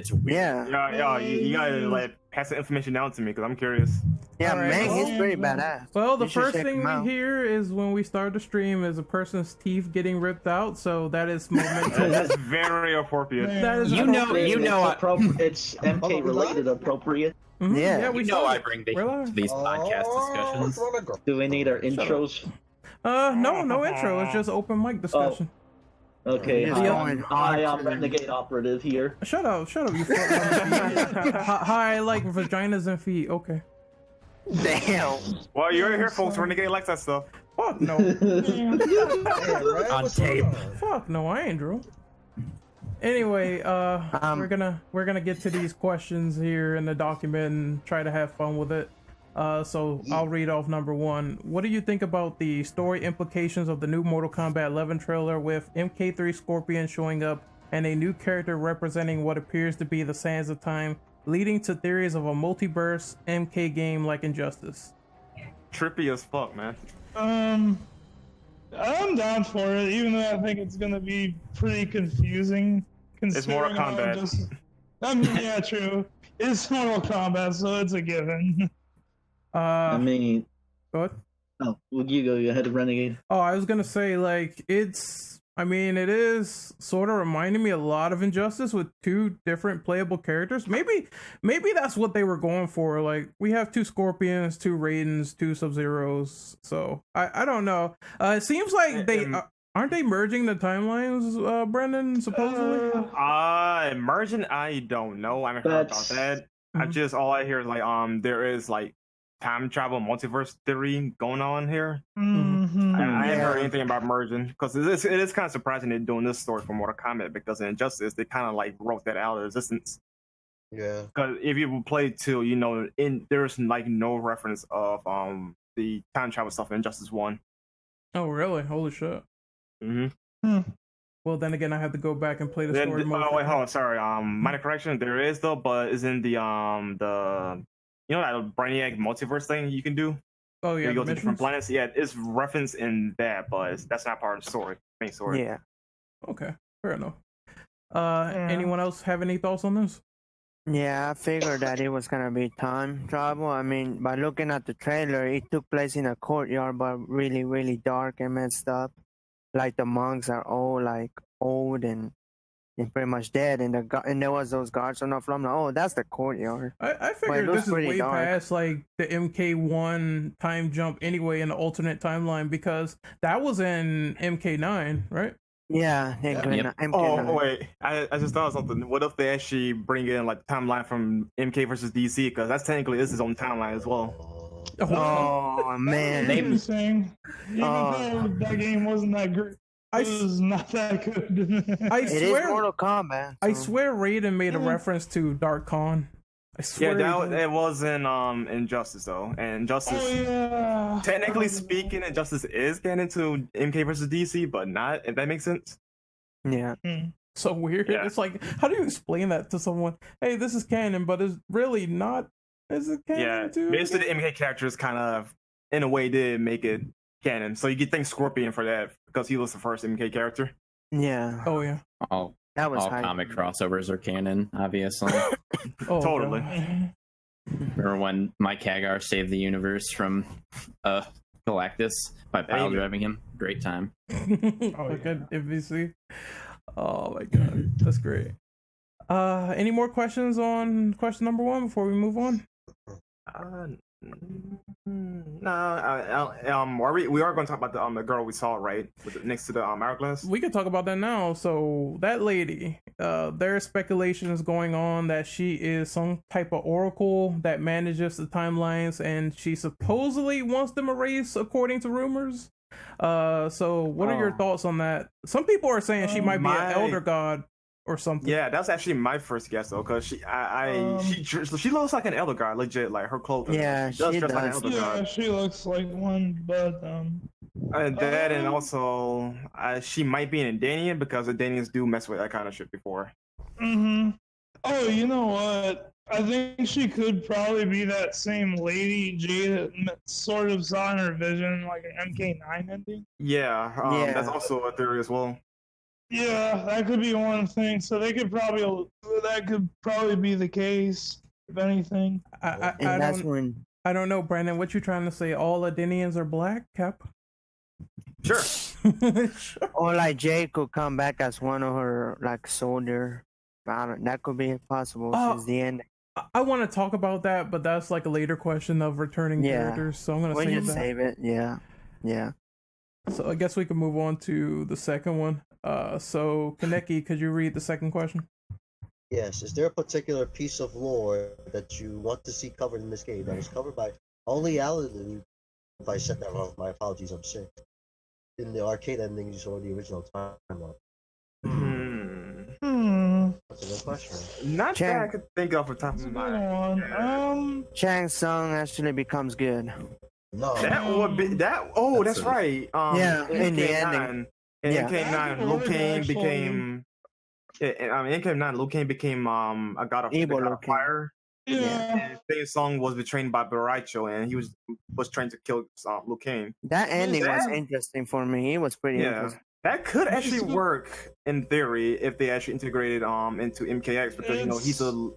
It's weird. Yeah, you gotta like pass the information down to me because I'm curious. Yeah, Alright, man, well, he's pretty badass. Well, the You should first check thing him out. we hear is when we start the stream is a person's teeth getting ripped out, so that is momentous. That's very appropriate. That is You know, it's MK related appropriate. Mhm, Yeah. we You know saw I it. bring We're live. to these podcast discussions. Do we need our intros? No intro. It's just open mic discussion. Okay, Just going hard I'm to them. Renegade Operative here. Shut up, you fuck. Hi, I like vaginas and feet. Okay. Damn. Well, you're here, folks. Renegade likes that stuff. Fuck no. On tape. Fuck no, I ain't Drew. Anyway, we're gonna get to these questions here in the document and try to have fun with it. So I'll read off number one. What do you think about the story implications of the new Mortal Kombat 11 trailer with MK3 Scorpion showing up and a new character representing what appears to be the sands of time, leading to theories of a multiverse MK game like Injustice? Trippy as fuck, man. I'm down for it, even though I think it's gonna be pretty confusing. It's Mortal considering how Kombat. I mean, yeah, true. It's Mortal Kombat, so it's a given. I mean, What? oh, well, you go ahead, Renegade. Oh, I was gonna say, like, it is sort of reminding me a lot of Injustice with two different playable characters. Maybe that's what they were going for. Like, we have two Scorpions, two Raidens, two Sub-Zeros. So I don't know. It seems like they aren't they merging the timelines, Brendan? Supposedly. Merging, I don't know. I haven't heard about that. All I hear is like there is like time travel multiverse theory going on here. Mm-hmm. I haven't heard anything about merging because it is kind of surprising they're doing this story for Mortal Kombat because in Injustice they kind of like wrote that out of existence. Yeah. Because if you play 2, you know, there's like no reference of the time travel stuff in Injustice 1. Oh, really? Holy shit. Mm-hmm. Well, then again, I have to go back and play the story mode. Oh wait, hold on, sorry. Minor correction. There is though, but it's in the you know that Brainiac multiverse thing you can do. Oh yeah, you go to missions? different planets. Yeah, it's referenced in that, but that's not part of the story. Main story. Yeah. Okay, fair enough. Anyone else have any thoughts on this? Yeah, I figured that it was gonna be time travel. I mean, by looking at the trailer, it took place in a courtyard, but really, really dark and messed up. Like the monks are all like old and pretty much dead, and there was those guards on the floor. I'm like, oh, that's the courtyard. I figured looks this is pretty way dark. past like the MK1 time jump anyway in the alternate timeline because that was in MK9, right? Yeah. Yep. Oh wait, I just thought of something. What if they actually bring in like the timeline from MK versus DC? Because that's technically this is own timeline as well. Oh man. That's interesting. Even though that game wasn't that great. It was not that good. I It is swear, Mortal Kombat. I so- swear, Raiden made a reference to Dark Khan. I swear. It was in Injustice though, and Injustice. Oh yeah. Technically speaking, Injustice is canon to MK versus DC, but not. If that makes sense. Yeah. So weird. Yeah. It's like, how do you explain that to someone? Hey, this is canon, but it's really not. Is it canon Yeah, too? basically the MK characters kind of, in a way, did make it canon. So you could thank Scorpion for that because he was the first MK character. Yeah. Oh yeah. All That was hype. comic crossovers are canon, obviously. Oh, Totally. God. Or when Mike Hagar saved the universe from Galactus by pile driving him. Great time. Like an MVC. Oh my god, that's great. Any more questions on question number 1 before we move on? No. We are going to talk about the girl we saw right next to the hourglass. We can talk about that now. So that lady, there's speculations going on that she is some type of oracle that manages the timelines, and she supposedly wants them erased, according to rumors. So what are your thoughts on that? Some people are saying she might be an elder god or something. Yeah, that's actually my first guess though, because she looks like an elder god, legit. Like her clothing. Yeah, she does she dress like an does. elder Yeah, god. she looks like one, but And that, and also she might be an Indanian because Indanians do mess with that kind of shit before. Oh, you know what? I think she could probably be that same lady Jade that sort of saw in her vision, like an MK9 ending. Yeah, Yeah. that's also a theory as well. Yeah, that could be one thing. So that could probably be the case, if anything. I don't know, Brandon. What you trying to say? All Adenians are black, Cap? Sure. Or like Jay could come back as one of her like soldier. That could be possible since the end. I want to talk about that, but that's like a later question of returning characters. So I'm gonna save it. Yeah. So I guess we can move on to the second one. So Kaneki, could you read the second question? Yes. Is there a particular piece of lore that you want to see covered in this game that was covered by only Aladdin? If I said that wrong, my apologies. I'm sick. In the arcade endings or the original timeline. That's a good question. Not that I could think of the top of my mind. Shang Tsung actually becomes good. No. That would be that. Oh, that's right. In the ending. In MK9, Liu Kang became. In MK9, Liu Kang became a god of fire. Yeah. And Shang Tsung was betrayed by Baraicho, and he was trying to kill Liu Kang. That ending was interesting for me. It was pretty interesting. That could actually work in theory if they actually integrated into MKX because he's a. Go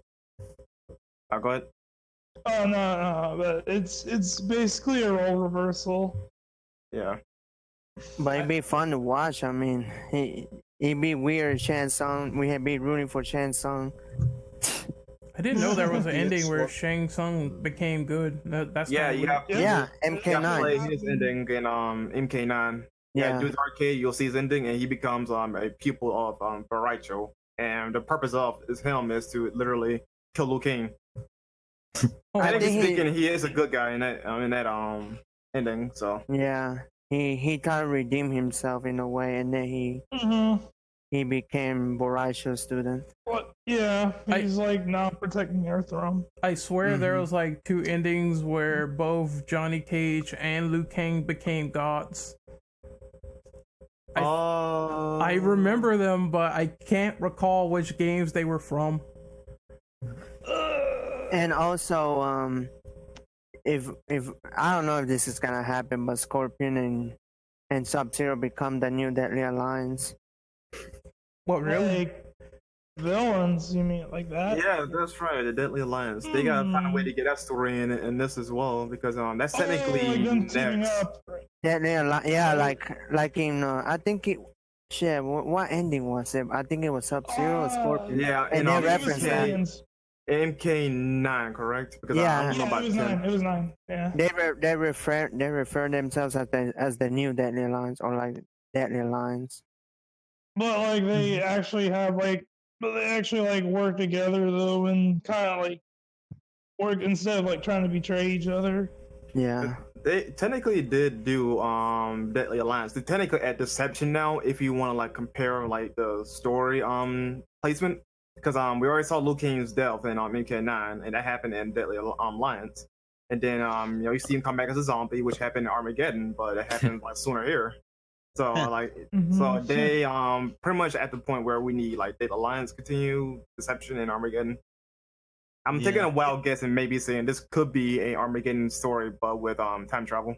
ahead. Oh no, but it's basically a role reversal. Yeah. But it'd be fun to watch. I mean, it'd be weird. Shang Tsung, we'd be rooting for Shang Tsung. I didn't know there was an ending where Shang Tsung became good. That's MK9. His ending in MK9. Yeah, do the arcade. You'll see his ending, and he becomes a pupil of Baraicho, and the purpose of him is to literally kill Liu Kang. I think he is a good guy in that ending. So yeah, he tried to redeem himself in a way, and then he became Baraicho's student. Yeah, he's like now protecting Earthrealm. I swear there was like 2 endings where both Johnny Cage and Liu Kang became gods. I remember them, but I can't recall which games they were from. And also, if I don't know if this is gonna happen, but Scorpion and Sub-Zero become the new Deadly Alliance. What, really? Like villains, you mean like that? Yeah, that's right. The Deadly Alliance. They gotta find a way to get that story in this as well because that's technically next. Deadly Alliance, yeah, like in I think it. Shit, what ending was it? I think it was Sub-Zero or Scorpion. Yeah, and they referenced that. MK9, correct? Because I don't know about it was 9. Yeah. They refer themselves as the new Deadly Alliance or like Deadly Alliance. But like they actually work together though, and kind of like work instead of like trying to betray each other. Yeah. They technically did do Deadly Alliance. They technically at Deception now if you want to like compare like the story placement because we already saw Liu Kang's death in MK9 and that happened in Deadly Alliance. And then you see him come back as a zombie, which happened in Armageddon, but it happened like sooner here. So so they pretty much at the point where we need like Deadly Alliance continue, Deception and Armageddon. I'm taking a wild guess and maybe saying this could be a Armageddon story, but with time travel.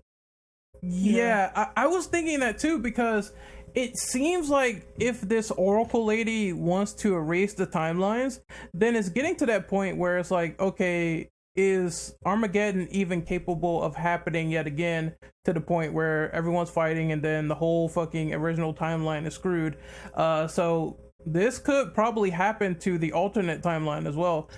Yeah, I was thinking that too because it seems like if this Oracle lady wants to erase the timelines, then it's getting to that point where it's like, okay, is Armageddon even capable of happening yet again to the point where everyone's fighting and then the whole fucking original timeline is screwed? So this could probably happen to the alternate timeline as well.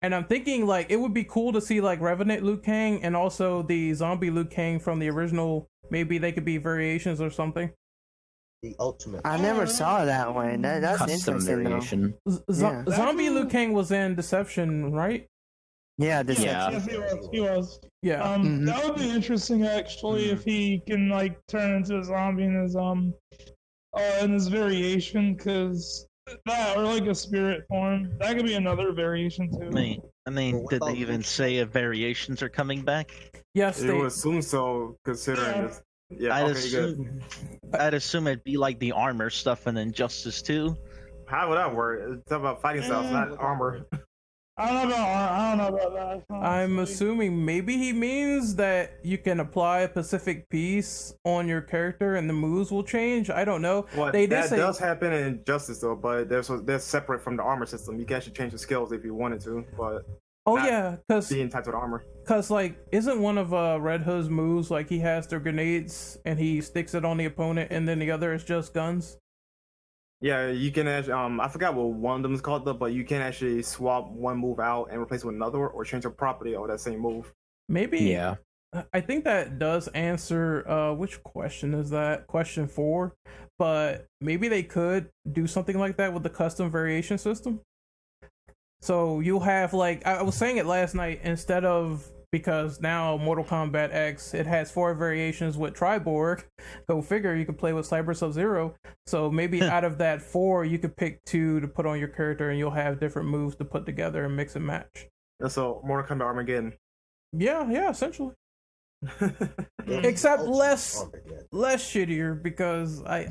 And I'm thinking like it would be cool to see like Revenant Liu Kang and also the zombie Liu Kang from the original. Maybe they could be variations or something. The ultimate. I never saw that one. That's custom interesting. variation. Zombie Liu Kang was in Deception, right? Yeah, Deception. Yes, he was. Yeah. That would be interesting actually if he can like turn into a zombie in his variation because. That or like a spirit form. That could be another variation too. I mean, did they even say if variations are coming back? Yes, they would assume so, considering this. Yeah, I'd assume it'd be like the armor stuff and Injustice 2. How would that work? It's about fighting styles, not armor. I don't know about that. I'm honestly. assuming maybe he means that you can apply a specific piece on your character and the moves will change. I don't know. Well, They did that say does happen in Justice though, but they're separate from the armor system. You can actually change the skills if you wanted to, but oh not yeah, because the entitled armor. like isn't one of Red Hood's moves like he has the grenades and he sticks it on the opponent and then the other is just guns? Yeah, you can actually, I forgot what one of them is called though, but you can actually swap one move out and replace it with another, or change a property of that same move. Maybe. Yeah. I think that does answer which question is that? Question 4. But maybe they could do something like that with the custom variation system. So you'll have like I was saying it last night, instead of, because now Mortal Kombat X, it has 4 variations with Triborg. Go figure, you can play with Cyber Sub-Zero. So maybe out of that 4, you could pick 2 to put on your character and you'll have different moves to put together and mix and match. So Mortal Kombat Armageddon. Yeah, essentially. Yeah. Except less Armageddon. shittier, because I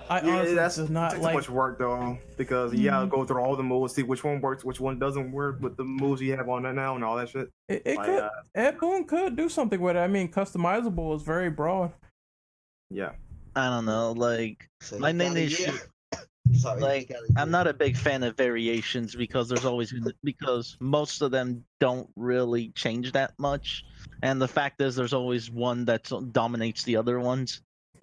honestly that's does not too like. much work though, because you gotta go through all the moves, see which one works, which one doesn't work with the moves you have on it now and all that shit. It Like, could. Ed Boon could do something with it. I mean, customizable is very broad. yeah. I don't know. Like So my you main gotta issue, use- Sorry, like you gotta I'm use- not a big fan of variations because there's always because most of them don't really change that much, and the fact is there's always one that dominates the other ones.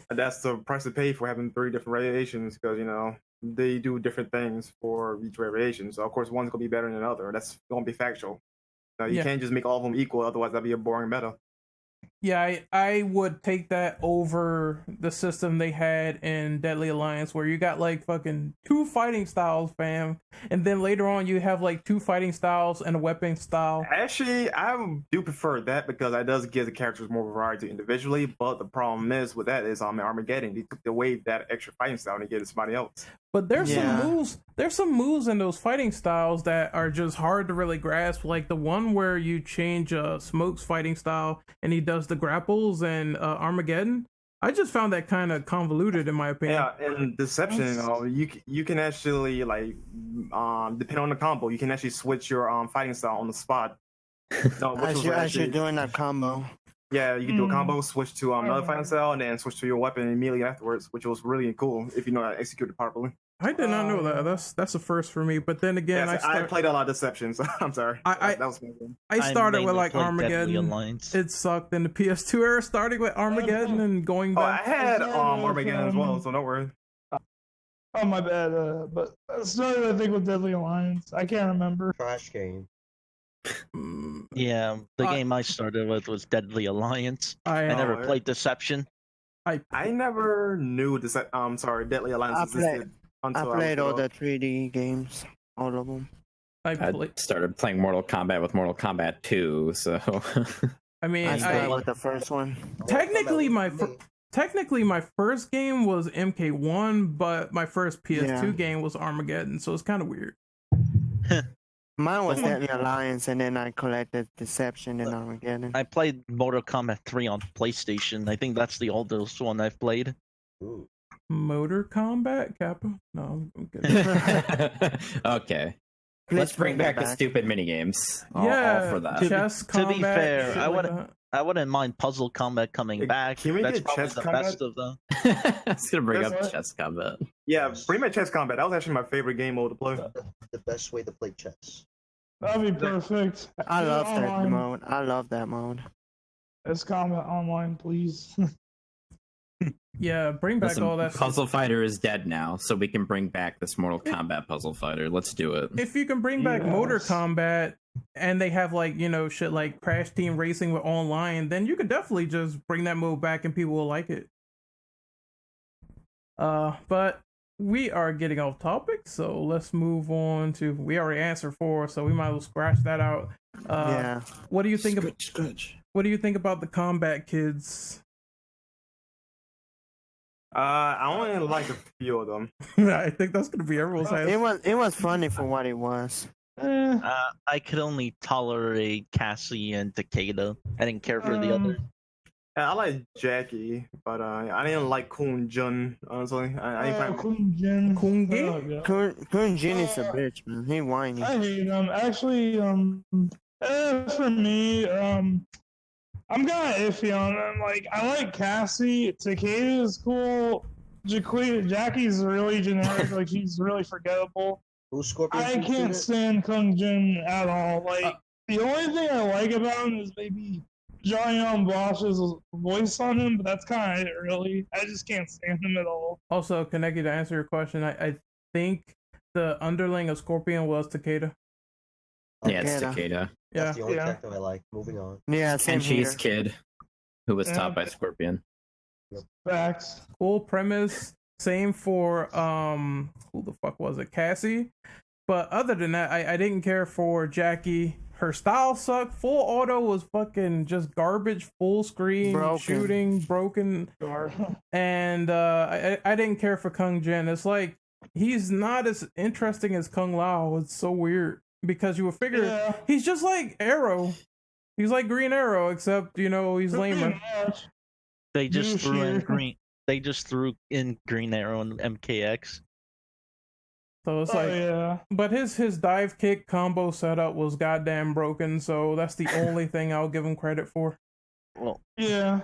And that's the price to pay for having 3 different variations, because they do different things for each variation. So of course one's gonna be better than another. That's gonna be factual. You Yeah. can't just make all of them equal, otherwise that'd be a boring meta. Yeah, I would take that over the system they had in Deadly Alliance, where you got like fucking 2 fighting styles, fam, and then later on you have like 2 fighting styles and a weapon style. Actually, I do prefer that, because that does give the characters more variety individually. But the problem is with that is in Armageddon, they took away that extra fighting style and gave it to somebody else. But there's Yeah. some moves. There's some moves in those fighting styles that are just hard to really grasp. Like the one where you change Smoke's fighting style and he does the grapples and Armageddon. I just found that kind of convoluted, in my opinion. Yeah, and Deception, you can actually like depending on the combo, you can actually switch your fighting style on the spot. No, which was As you're actually, doing a combo. yeah, you can do a Mm. combo, switch to another Oh. fighting style, and then switch to your weapon immediately afterwards, which was really cool if you know how to execute it properly. I did not know that. That's a first for me. But then again, Yes, I played a lot of Deception, so I'm sorry. I- That was my thing. I started with mainly like play Deadly Armageddon. Alliance. It sucked in the PS2 era, starting with Armageddon and going Oh, I back. had Yeah, Armageddon as well, so don't worry. Oh my bad. But I started, I think, with Deadly Alliance. I can't remember. Trash game. Mm, Yeah, the I- game I started with was Deadly Alliance. I Oh, never yeah. played Deception. I never knew this. Deadly Alliance I existed I until played all was the 3D games, all of them. I I played. started playing Mortal Kombat with Mortal Kombat 2, so I mean, I started I with the first one. technically my first game was MK1, but my first PS2 Yeah. game was Armageddon, so it's kind of weird. Mine was Oh my Deadly Alliance, and then I collected Deception and Armageddon. I played Mortal Kombat 3 on PlayStation. I think that's the oldest one I've played. Ooh. Motor Combat, Kappa? No, I'm kidding. okay. Please Let's bring back the back. stupid minigames. All Yeah, for that. chess To combat. be fair, shit I like wouldn't- that. I wouldn't mind Puzzle Combat coming Hey, back. can we That's get probably chess the combat? best of them. I was gonna bring That's up what- chess combat. Yeah, bring back Chess Combat. That was actually my favorite game mode to play. The best way to play chess. That'd be perfect. I Do it love that online. mode. I love that mode. Let's combat online, please. Yeah, bring back Listen, all that. Puzzle Fighter is dead now, so we can bring back this Mortal Kombat Puzzle Fighter. Let's do it. If you can bring back Motor Yes. Combat and they have like, shit like Crash Team Racing with online, then you could definitely just bring that mode back and people will like it. But we are getting off topic, so let's move on to, we already answered 4, so we might as well scratch that out. Yeah. What do you think of Scratch. what do you think about the Combat Kids? I only like a few of them. I think that's gonna be everyone's answer. It was funny for what it was. I could only tolerate Cassie and Takeda. I didn't care for the other. Yeah, I like Jackie, but I didn't like Kun Jun, honestly. I didn't find Kun Jin. Kungi? Oh, God. Kun Jin is a bitch, man. He whiny. I hate him. Actually, for me, I'm kind of iffy on him. Like, I like Cassie. Takeda is cool. Jackie's really generic. Like, she's really forgettable. Who's Scorpion? I can't stand Kung Jin at all. Like, the only thing I like about him is maybe John Bosch's voice on him, but that's kind of it, really. I just can't stand him at all. Also, Kaneki, to answer your question, I think the underling of Scorpion was Takeda. Yeah, it's Takeda. That's Yeah. the only character I like. Moving on. Yeah, same And she's here. Kid, who was Yeah. taught by Scorpion. Facts. Cool premise. Same for who the fuck was it? Cassie. But other than that, I didn't care for Jackie. Her style sucked. Full auto was fucking just garbage. Full screen Broken. shooting, broken. And I didn't care for Kung Jin. It's like he's not as interesting as Kung Lao. It's so weird because you would figure Yeah. he's just like Arrow. He's like Green Arrow, except he's lamer. They just threw in Sure. green. They just threw in Green Arrow and MKX. So it's Oh, like, yeah. but his dive kick combo setup was goddamn broken. So that's the only thing I'll give him credit for. Well, Yeah.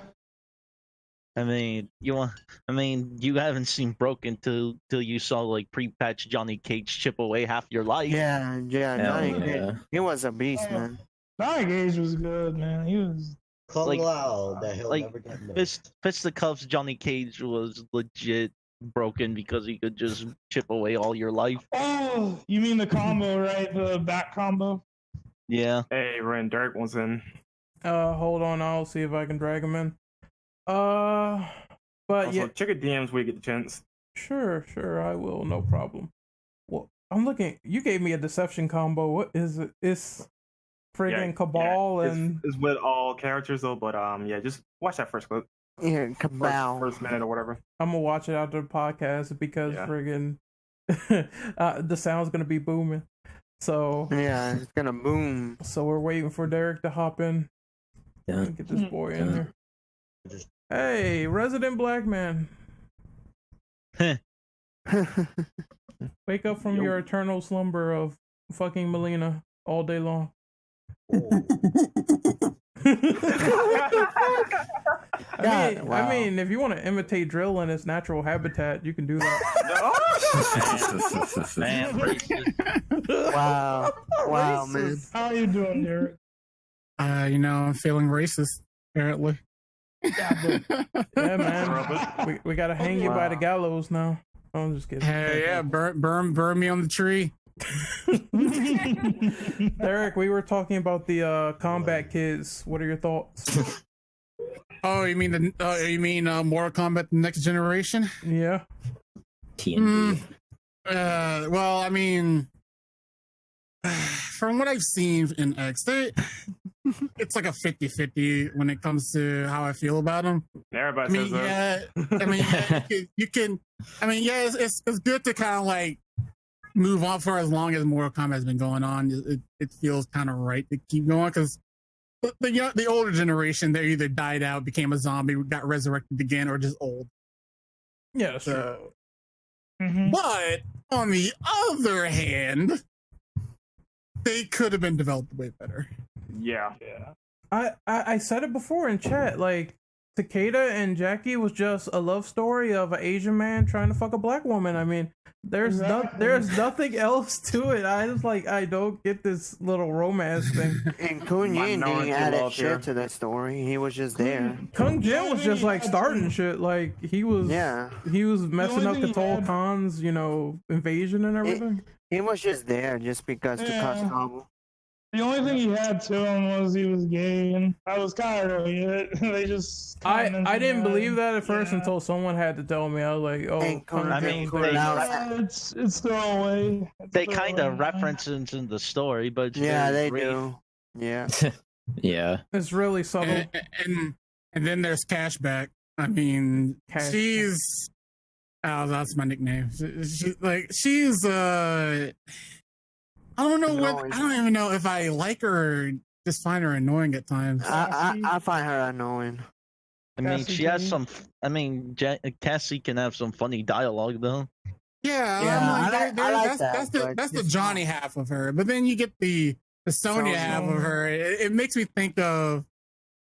I mean, you haven't seen broken till you saw like pre-patch Johnny Cage chip away half your life. Yeah, Hell Johnny yeah. Cage. He was a beast, man. Johnny Cage was good, man. He was. Kung Like- Lao, that he'll like, never get missed. Fisticuffs Johnny Cage was legit broken because he could just chip away all your life. Oh, you mean the combo, right? The back combo. Yeah. Hey, Ren Dirk was in. Hold on, I'll see if I can drag him in. But Also, yeah, check your DMs when you get the chance. sure, I will, no problem. Well, I'm looking. You gave me a deception combo. What is it? It's friggin' Cabal and it's with all characters though, but yeah, just watch that first clip. Yeah, Cabal. First minute or whatever. I'm gonna watch it after the podcast because Yeah. friggin' the sound's gonna be booming. So Yeah, it's gonna boom. So we're waiting for Derek to hop in. Yeah. Get this boy in here. Just- Hey, resident black man, wake up from Yo. your eternal slumber of fucking Melina all day long. God, wow. I mean, if you want to imitate drill in its natural habitat, you can do that. Man, racist. Wow. Wow, man. How you doing, Derek? I'm feeling racist, apparently. Yeah, man. We gotta hang you by the gallows now. I'm just kidding. Hey, yeah, burn me on the tree. Derek, we were talking about the combat kids. What are your thoughts? Oh, you mean Mortal Kombat: The Next Generation? Yeah. TND. Well, I mean, from what I've seen in X, it's like a 50-50 when it comes to how I feel about them. Everybody says that. You can. I mean, yeah, it's good to kind of like move on for as long as Mortal Kombat has been going on. It feels kind of right to keep going because the older generation, they either died out, became a zombie, got resurrected again, or just old. Yeah, that's true. So, Mhm. but on the other hand, they could have been developed way better. Yeah. I said it before in chat, like Takeda and Jackie was just a love story of an Asian man trying to fuck a black woman. I mean, there's nothing else to it. I don't get this little romance thing. And Kun Yin Minority didn't add love shit here. to that story. He was just there. Kung Jin was just like starting shit. Like he was messing up thing he Katal had- Khan's, invasion and everything. He was just there just because to cause Yeah. trouble. The only thing he had to him was he was gay, and I was kind of it. They just. I kinda didn't mentioned believe that at first Yeah. until someone had to tell me. I was like, oh, And Kung I Jin mean, was Kun like- Lao- Yeah, it's throwaway. They kind of reference it in the story, but Yeah, very they brief. do. Yeah. Yeah. it's really subtle. And then there's Cashback. I mean, Cash- she's that's my nickname. She's I don't know Annoying. I don't even know if I like her or just find her annoying at times. I find her annoying. I mean, Cassie she has Jane. some. I mean, Cassie can have some funny dialogue though. Yeah, Yeah, I'm I like that, that's but the it's Johnny half of her. But then you get the Sonya Sonya. half of her. It makes me think of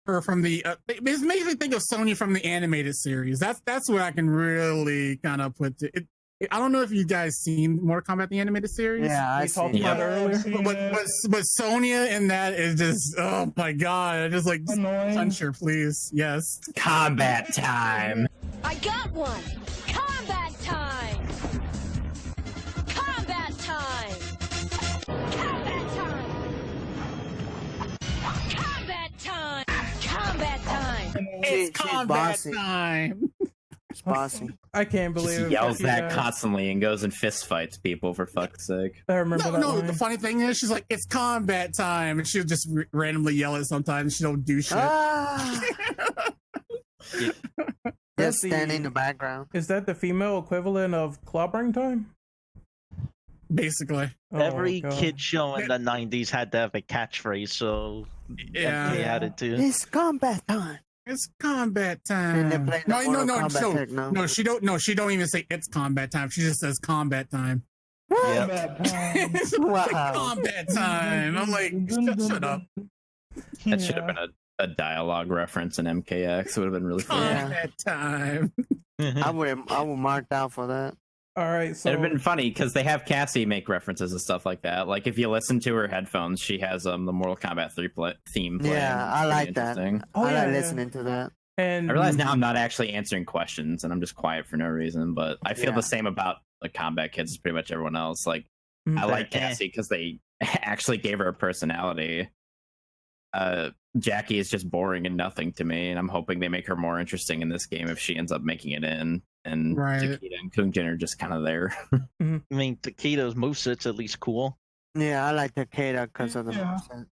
her from the. It makes me think of Sonya from the animated series. That's what I can really kind of put to it. I don't know if you guys seen Mortal Kombat the animated series. Yeah, I We talked see. about it Yeah, earlier. I've seen it. But Sonya in that is just, oh my god, I just like Annoying. punch her, please. Yes. Combat time. I got one! Combat time! Combat time! Combat time! Combat time! Combat time! She's bossy. time. It's bossy. I can't Just believe yells you that guys- constantly and goes and fist fights people for fuck's sake. I remember No, that no. line. The funny thing is, she's like, "It's combat time," and she'll just randomly yell it sometimes. She don't do shit. Ah! That's Just stand in the background. Is that the female equivalent of clobbering time? Basically, Oh, Every God. kid show in the '90s had to have a catchphrase, so yeah. they had it too. It's combat time. It's combat And they time. play the No, Mortal no, Kombat no, techno. no. She don't. No, she don't even say it's combat time. She just says combat time. Yep. Combat time. It's like Wow. combat time. I'm like, shut up. That should have been a dialogue reference in MKX. It would have been really funny. Yeah. Combat time. I would mark out for that. All right, so It'd have been funny because they have Cassie make references and stuff like that. Like if you listen to her headphones, she has the Mortal Kombat 3 theme playing. Yeah, I It's like pretty that. interesting. Oh, I yeah, like yeah. listening to that. and I realize now I'm not actually answering questions and I'm just quiet for no reason, but I feel Yeah. the same about the Combat Kids as pretty much everyone else. Like Mhm. I like Eh. Cassie because they actually gave her a personality. Jackie is just boring and nothing to me, and I'm hoping they make her more interesting in this game if she ends up making it in. And Right. Takeda and Kung Jin are just kind of there. I mean, Takeda's moveset's at least cool. Yeah, I like Takeda because of the Yeah. moveset.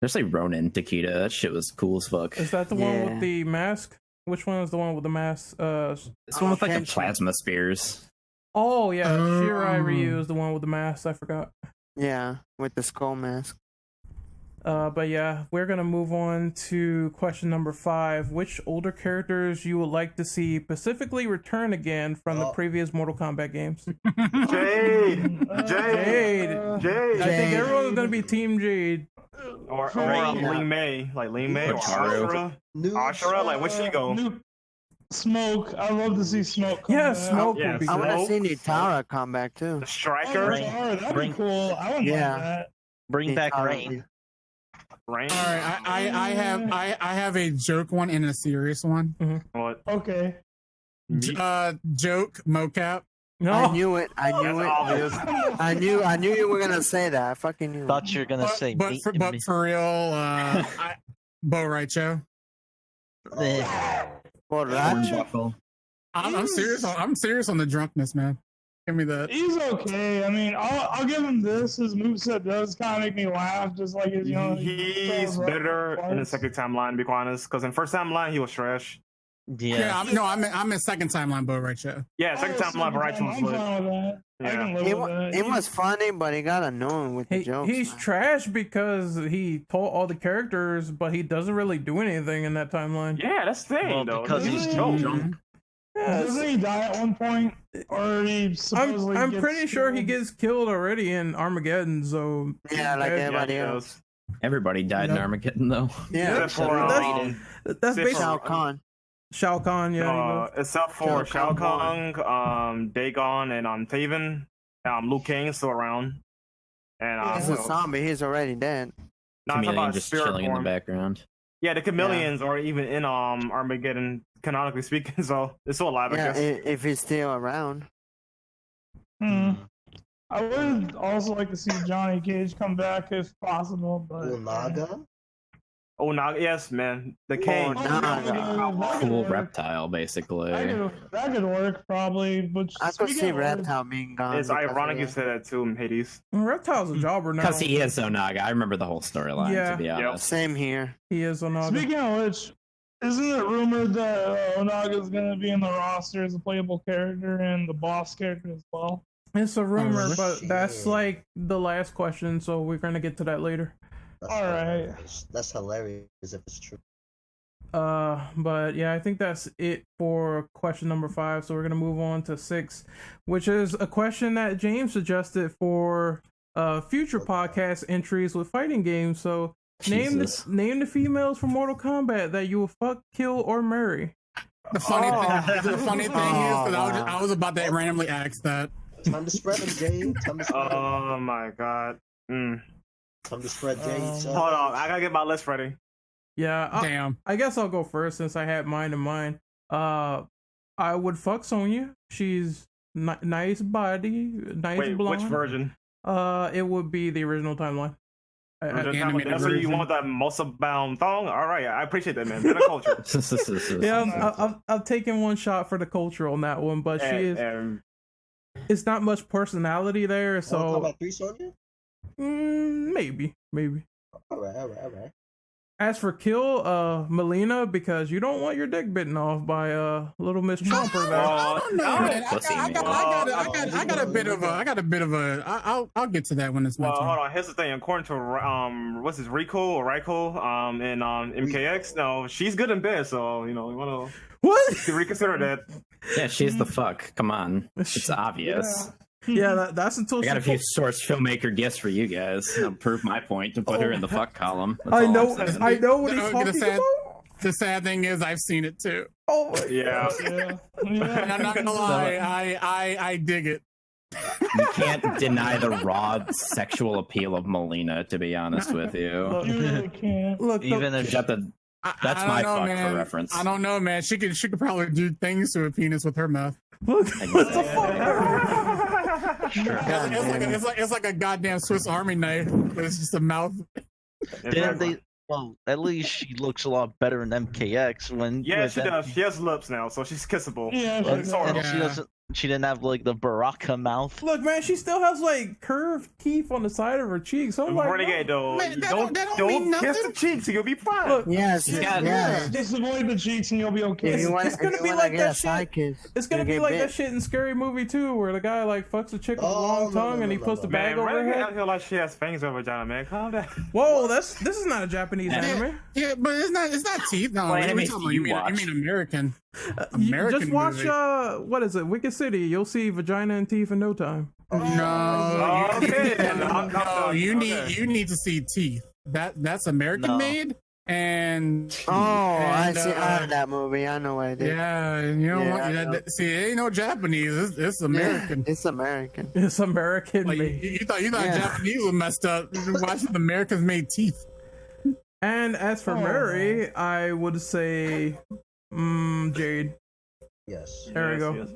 There's like Ronin Takeda. That shit was cool as fuck. Is that the one Yeah. with the mask? Which one is the one with the mask? This one with like the Kenshin. plasma spears. Oh yeah, Shirai Oh. Ryu is the one with the mask. I forgot. Yeah, with the skull mask. But yeah, we're gonna move on to question number 5. Which older characters you would like to see specifically return again from the Oh. previous Mortal Kombat games? Jade, Jade. Jade, I Jade, think Jade. everyone's gonna be Team Jade. or Right. Ling Mei, like Ling Mei or Haru. Ashura. New Ashura, like where'd she go? New Smoke. I'd love to see Smoke. Come Yeah, back. Smoke Yeah, would be I want great. to see Nitara come back too. The Oh, Striker, Rain. that'd Bring- be cool. I would Yeah. like that. Bring back Nitara. Rain. Rain. All right, I have a joke one and a serious one. What? Okay. Joke mocap. No, I knew it. I knew That's it. obvious. I knew you were gonna say that. I fucking knew. Thought you were gonna say But meat for, and but me. for real, Bo Raicho. Eh. Borracho. I'm serious. I'm serious on the drunkenness, man. Give me that. He's okay. I mean, I'll give him this. His moveset does kind of make me laugh, just like his, He's better in the second timeline, to be quite honest. Because in first timeline he was trash. Yeah. I'm in second timeline Bo Raicho. Yeah, second timeline Raichu was I'm lit. fine with that. I Yeah. can live with that. It was funny, but it got annoying with the jokes. he's man. trash because he taught all the characters, but he doesn't really do anything in that timeline. Yeah, that's the thing Well, though. because he's dope. drunk. Yeah, Doesn't he die at one point? Or he supposedly I'm gets pretty sure he killed? gets killed already in Armageddon. So Yeah, like Yeah, everybody Yeah, he else. does. Everybody died in Yep. Armageddon though. Yeah, Except for that's Except basically Shao Kahn. Shao Kahn. Yeah, except for Shao Shao Kahn. Kahn, Dagon, and Taven, Liu Kang still around. And He's a zombie. He's already dead. no, I'm talking Chameleon about just spirit chilling in the form. background. Yeah, the chameleons are even in Armageddon, canonically speaking, so it's still alive, I Yeah, guess. if he's still around. Hmm. I would also like to see Johnny Cage come back if possible, but Unaga? Oh, now, yes, man. The king. Naga. Cool reptile, basically. That could work probably, but I could speaking see of- Reptile being gone. It's because of ironic you that. said that too in Hades. Reptile's a jobber now. Because he is Onaga. I remember the whole storyline, Yeah. to be Yep. honest. Same here. He is Onaga. Speaking of which, isn't it rumored that Onaga's going to be in the roster as a playable character and the boss character as well? It's a rumor, Oh, but that's shit. like the last question, so we're gonna get to that later. That's All right. hilarious. That's hilarious if it's true. But yeah, I think that's it for question number 5. So we're gonna move on to 6, which is a question that James suggested for future podcast entries with fighting games. So name the females from Mortal Kombat that you will fuck, kill, or marry. The funny thing is that I was about to randomly ask that. Time to spread them, Jade. Time to spread them. Oh my god. Time to spread Jade. Hold on, I gotta get my list ready. Yeah, Damn. I guess I'll go first since I had mine in mind. I would fuck Sonya. She's nice body, nice Wait, blonde. which version? It would be the original timeline. That's what you want, that muscle bound thong? All right, I appreciate that, man. Bit of culture. Yeah, I've taken one shot for the culture on that one, but she is. It's not much personality there, so. Mortal Kombat 3 Sonya? Maybe. All right. As for kill, Melina, because you don't want your dick bitten off by little Miss Chomper there. I got a bit of a. I'll get to that when it's my turn. Hold on. Here's the thing. According to what's his Rico in MKX, no, she's good in bed, so you want to reconsider that. Yeah, she's the fuck. Come on, it's obvious. Yeah, that's until I got a few source filmmaker gifts for you guys. I'll prove my point to put her in the fuck column. That's I all know I'm saying. what he's talking about. The sad thing is, I've seen it too. Oh yeah. And I'm not gonna lie, I dig it. You can't deny the raw sexual appeal of Melina, to be honest with you. You really can't. Look, Even if that's my fuck for reference. I don't know, man. She could probably do things to a penis with her mouth. What the fuck? It's like a goddamn Swiss Army knife, but it's just a mouth. Well, at least she looks a lot better in MKX when. Yeah, she does. She has lips now, so she's kissable. Yeah, she doesn't. She didn't have like the Baraka mouth. Look, man, she still has like curved teeth on the side of her cheeks. So like, Renegade, though, Man, don't kiss the cheeks, you'll be fine. Look, Yes, Just avoid the cheeks and you'll be okay. It's gonna be like that shit. It's gonna be like that shit in Scary Movie 2, where the guy like fucks a chick with a long tongue and he puts the bag over her Renegade, head. I feel like she has fangs over her vagina, man. Calm down. Whoa, this is not a Japanese anime. Yeah, but it's not teeth. No, you mean American. Just watch movie. what is it, Wicked City? You'll see vagina and teeth in no time. No, Okay. you need to see teeth. That's American made, and I see. I heard that movie. I know what it is. yeah, you know, see, it ain't no Japanese. It's American. It's American. It's American Like, made. you thought Japanese was messed up. Watching the Americans made teeth. And as for Mary, I would say Jade. Yes. There we go.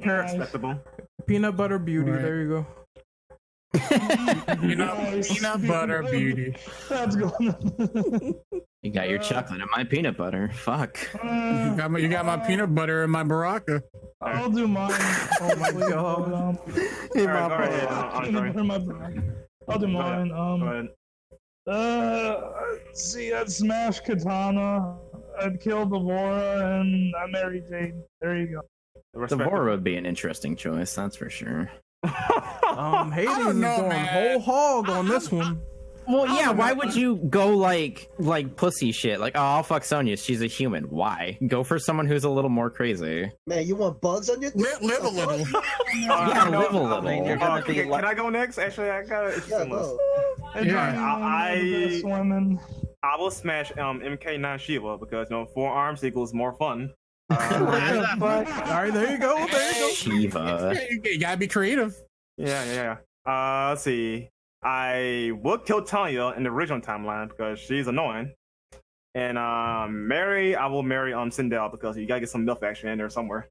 Respectable. Peanut butter beauty. Right. There you go. Peanut butter beauty. That's going. You got your chocolate and my peanut butter. Fuck. You got my peanut butter and my Baraka. I'll do mine. Oh my god. I'll do mine. Let's see, I'd smash Katana, I'd kill Devora, and I marry Jade. There you go. Devora would be an interesting choice, that's for sure. Hades is going whole hog on this one. Well, yeah, why would you go like pussy shit? Like, oh, I'll fuck Sonya, she's a human. Why? Go for someone who's a little more crazy. Man, you want bugs on your live a little. Yeah, live a little. You're gonna be Can I go next? Actually, I got it. I will smash MK9 Shiva because 4 arms equals more fun. All right, there you go. Shiva. You gotta be creative. Yeah. Let's see. I would kill Tanya in the original timeline because she's annoying. And Mary, I will marry Sindel because you gotta get some milk action in there somewhere.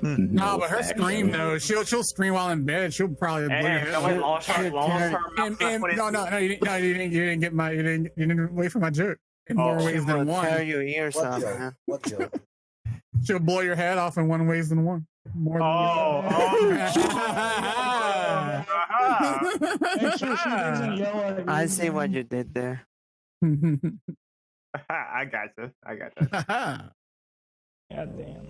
No, but her scream though, she'll scream while in bed. She'll probably blow your head. You didn't get my you didn't wait for my joke in more ways than one. Tear your ears off, man. What joke? She'll blow your head off in one ways than one. More than Make sure she doesn't yell at you. I see what you did there. I got you. God damn.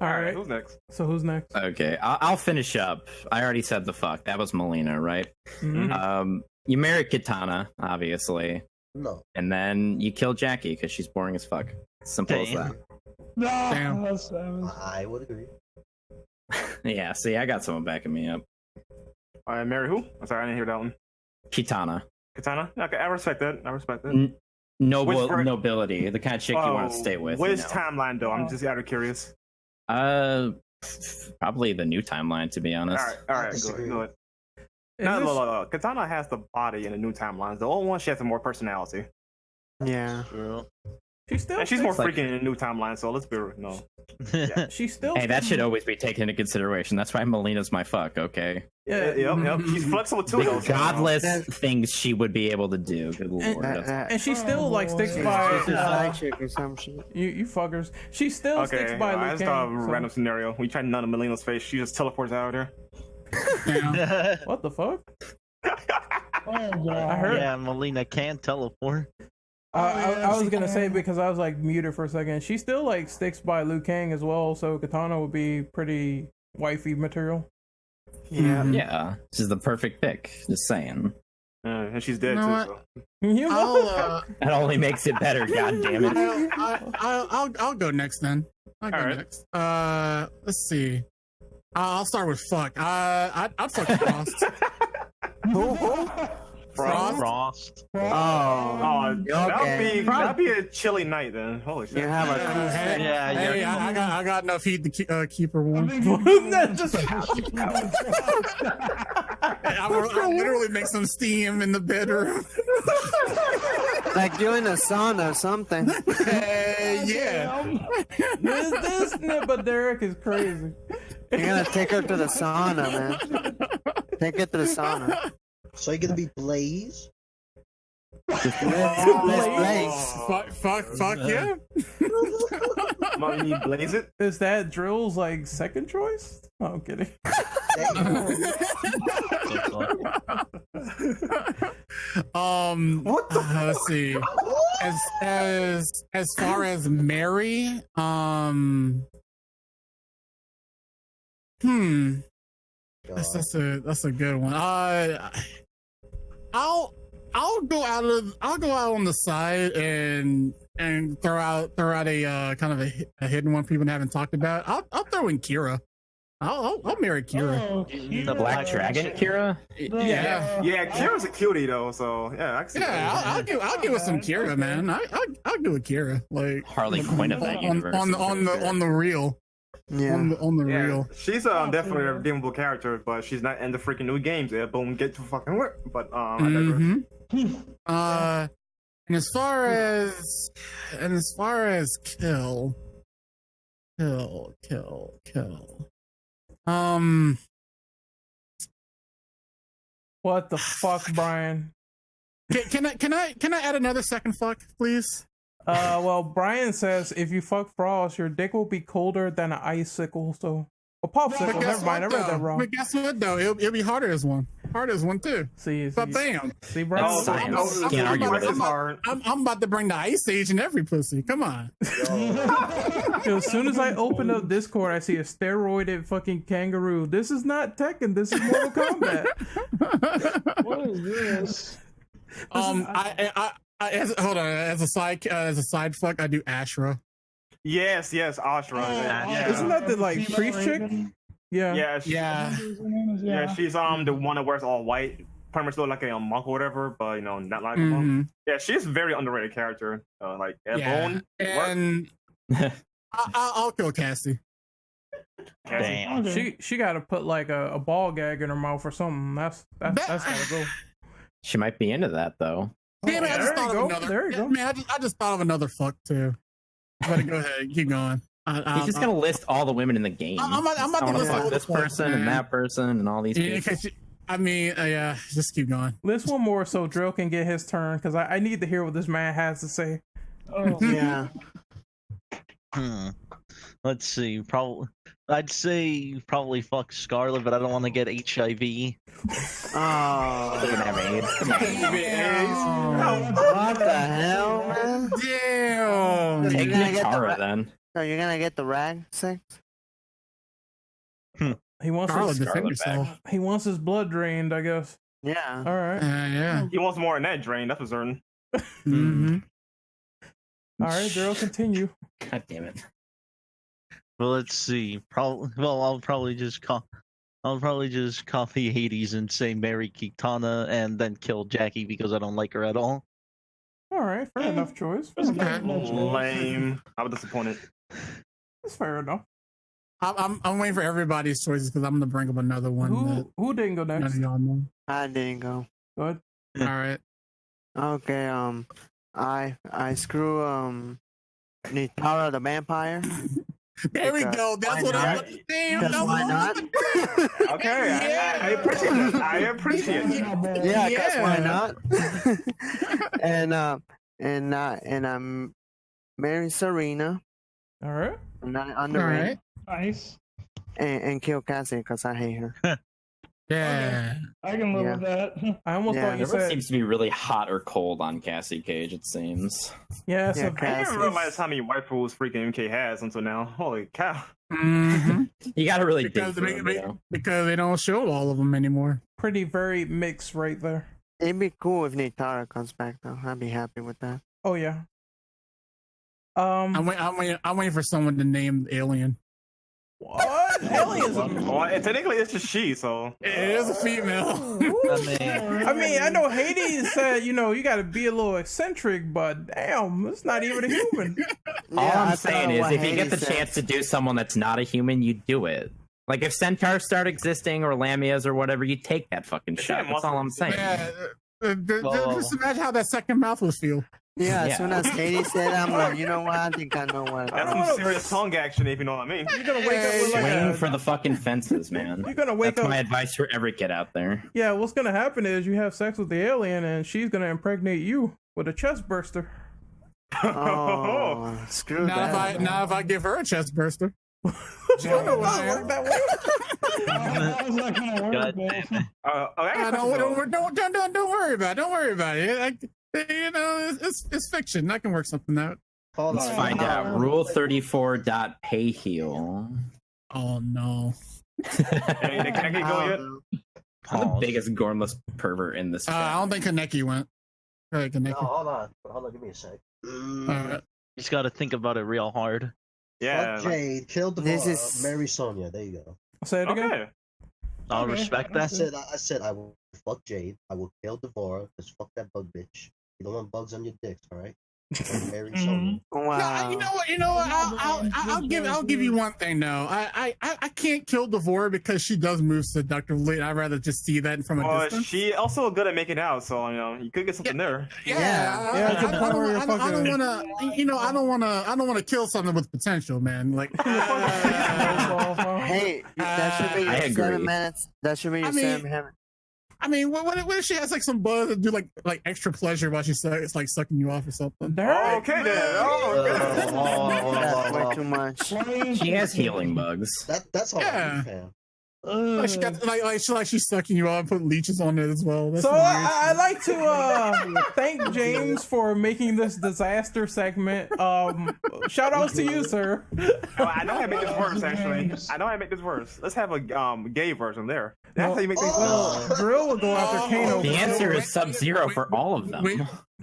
All right. Who's next? So who's next? Okay, I'll finish up. I already said the fuck. That was Melina, right? Mm-hmm. You marry Katana, obviously. No. And then you kill Jackie because she's boring as fuck. Simple as that. Nah, that's savage. I would agree. Yeah, see, I got someone backing me up. All right, marry who? I'm sorry, I didn't hear that one. Kitana. Katana? Okay, I respect that. I respect that. Nobility, the kind of chick you want to stay with. Which you know. timeline, though? I'm just out of curious. Probably the new timeline, to be honest. All right, go ahead. No, look. Katana has the body in the new timelines. The old one, she has more personality. Yeah. True. She's more freaking in the new timeline, so let's be real. No. Yeah. She's still. Hey, that should always be taken into consideration. That's why Melina's my fuck, okay? Yeah, yep. She's flexible too. The godless things she would be able to do. Good lord. And she still like sticks by chick or some shit. You fuckers. She still sticks by Liu I just thought of a Kang, random scenario. We tried none of Melina's face. She just teleports out of Yeah. What the fuck? Oh god. I heard. Yeah, Melina can teleport. I was gonna say because I was like muted for a second. She still like sticks by Liu Kang as well, so Katana would be pretty wifey material. Yeah. Yeah, this is the perfect pick. Just saying. and she's dead You know too. what? So. You know? That only makes it better. God damn it. I'll go next then. I'll go All right. next. Let's see. I'll start with fuck. I'd fuck Frost. Frost. Oh, okay. that'd be a chilly night then. Holy shit. You have a Hey, I got enough heat to keep her warm. I'll literally make some steam in the bedroom. like you in a sauna or something. Yeah. This Nippa Derek is crazy. You're gonna take her to the sauna, man. Take her to the sauna. So you're gonna be Blaze? Let's Blaze. Fuck yeah. Mommy need Blaze it? Is that Drill's like second choice? Oh, I'm kidding. What the Let's see. As far as Mary, that's a good one. I'll go out on the side and throw out a kind of a hidden one people haven't talked about. I'll throw in Kira. I'll marry Kira. Oh, The Black Dragon, Kira? Yeah. Yeah, Kira's a cutie though, so yeah, I can see that. I'll give it some Kira, man. I'll give it Kira. Like Harley Quinn of that universe. on the real. Yeah. On the real. She's definitely a redeemable character, but she's not in the freaking new games. Yeah, boom, get to fucking work. But I digress. And as far as kill. What the fuck, Brian? Can I add another second fuck, please? Well, Brian says if you fuck Frost, your dick will be colder than an icicle. So, a popsicle. But Never mind, I read that wrong. But guess what though? It'll be harder as one. Hard as one too. But bam. See, Brian. That's science. Can't argue with it. I'm about to bring the Ice Age in every pussy. Come on. As soon as I open up Discord, I see a steroided fucking kangaroo. This is not Tekken. This is Mortal Kombat. What is this? Hold on. As a side fuck, I do Ashra. Yes, Ashra. Isn't that the like priest chick? Yeah. Yeah, she's the one that wears all white, pretty much look like a monk or whatever, but not like a monk. Yeah, she's a very underrated character. Bone. And I'll kill Cassie. Damn. She got to put like a ball gag in her mouth or something. That's gotta go. She might be into that though. Damn it! I just thought of another. There you go. Man, I just thought of another fuck too. But go ahead, keep going. He's just gonna list all the women in the game. I'm about to list fuck all this the fuck, person man. and that person and all these people. Yeah, just keep going. List one more so Drill can get his turn because I need to hear what this man has to say. Oh, Yeah. Let's see. I'd say probably fuck Scarlet, but I don't want to get HIV. Oh. They're gonna have AIDS. What the hell, man? Damn. Take You're gonna get Katara the then. So you're gonna get the rag sex? He wants Scarlet, his defend yourself. he wants his blood drained, I guess. Yeah. All right. Yeah. He wants more than that drain. That's for certain. Mm-hmm. All right, Daryl, continue. God damn it. Well, let's see. I'll probably just copy Hades and say marry Kitana and then kill Jackie because I don't like her at all. All right, fair enough choice. Lame. I'm disappointed. That's fair enough. I'm waiting for everybody's choices because I'm gonna bring up another one. Who didn't go None next? of y'all know. I didn't go. Good. All right. Okay, I screw Nitara the vampire. There we Because go. That's why what I not? was saying. Because why not? Okay, I appreciate it. I appreciate it. Yeah, because why Yeah. not? and I'm marry Serena. All right. I'm not All underrated. right. Nice. And kill Cassie because I hate her. Yeah. I can live Yeah. with that. I almost Yeah. thought you Everyone said seems to be really hot or cold on Cassie Cage, it seems. yeah. So Yeah, I Cassie. didn't realize how many waifus freaking MK has until now. Holy cow. Mm-hmm. You gotta really dig Because, for them, you know? because they don't show all of them anymore. pretty very mixed right there. It'd be cool if Nitara comes back though. I'd be happy with that. Oh yeah. I'm waiting for someone to name the alien. What? Aliens? Well, technically, it's just she, so. It is a female. I mean, I know Hades said, you got to be a little eccentric, but damn, it's not even a human. All Yeah, I'm I saying thought is, what if you get the Hades said. chance to do someone that's not a human, you do it. Like, if centaurs start existing or lamias or whatever, you take that fucking shot. That's all I'm saying. Yeah. Just imagine how that second mouth would feel. Yeah, Yeah. as soon as Hades said, I'm like, you know what? I think I know what. That's some serious tongue action, if you know what I mean. You're gonna wake up with like Swing a, for the fucking fences, man. You're gonna wake That's up. my advice for every kid out there. Yeah, what's gonna happen is you have sex with the alien, and she's gonna impregnate you with a chest burster. Oh, screw that. Now if I give her a chest burster. It doesn't work that way. How's that gonna work, God Bill? damn it. Don't worry about it. Don't worry about it. It's fiction. I can work something out. Hold Let's on. find out. Rule 34.pay heal. Oh no. Hey, can I get going yet? I'm the Pause. biggest gormless pervert in this. I don't think Kaneki went. Right, No, Kaneki. hold on. Hold on, give me a sec. Alright. You just got to think about it real hard. Yeah. Fuck Jade, kill This Devora, is- marry Sonya. There you go. Say it again. Okay. I'll Okay. respect I that. said I will fuck Jade. I will kill Devora, because fuck that bug bitch. You don't want bugs on your dicks, alright? Marry Sonya. Wow. No, you know what? I'll give you one thing though. I can't kill Devora because she does move seductively. I'd rather just see that from a Well, distance. she also good at making out, so you could get something there. Yeah, it's a point where you're I don't fucking- want to. I don't want to kill something with potential, man. Like, Hey, that should be I your agree. 7 minutes. That should be your I mean- 7 minutes. I mean, what if she has like some buzz that do like extra pleasure while she's it's like sucking you off or something? Okay then. Oh, That's way too much. She has healing bugs. That's all Yeah. I can. Like she got she's sucking you off and put leeches on it as well. That's So weird. I like to thank James for making this disaster segment. Shout outs to you, sir. I know how to make this worse, actually. I know how to make this worse. Let's have a gay version there. That's how you make things Oh. worse. Drill will go after Kano. The answer is Sub-Zero for all of them.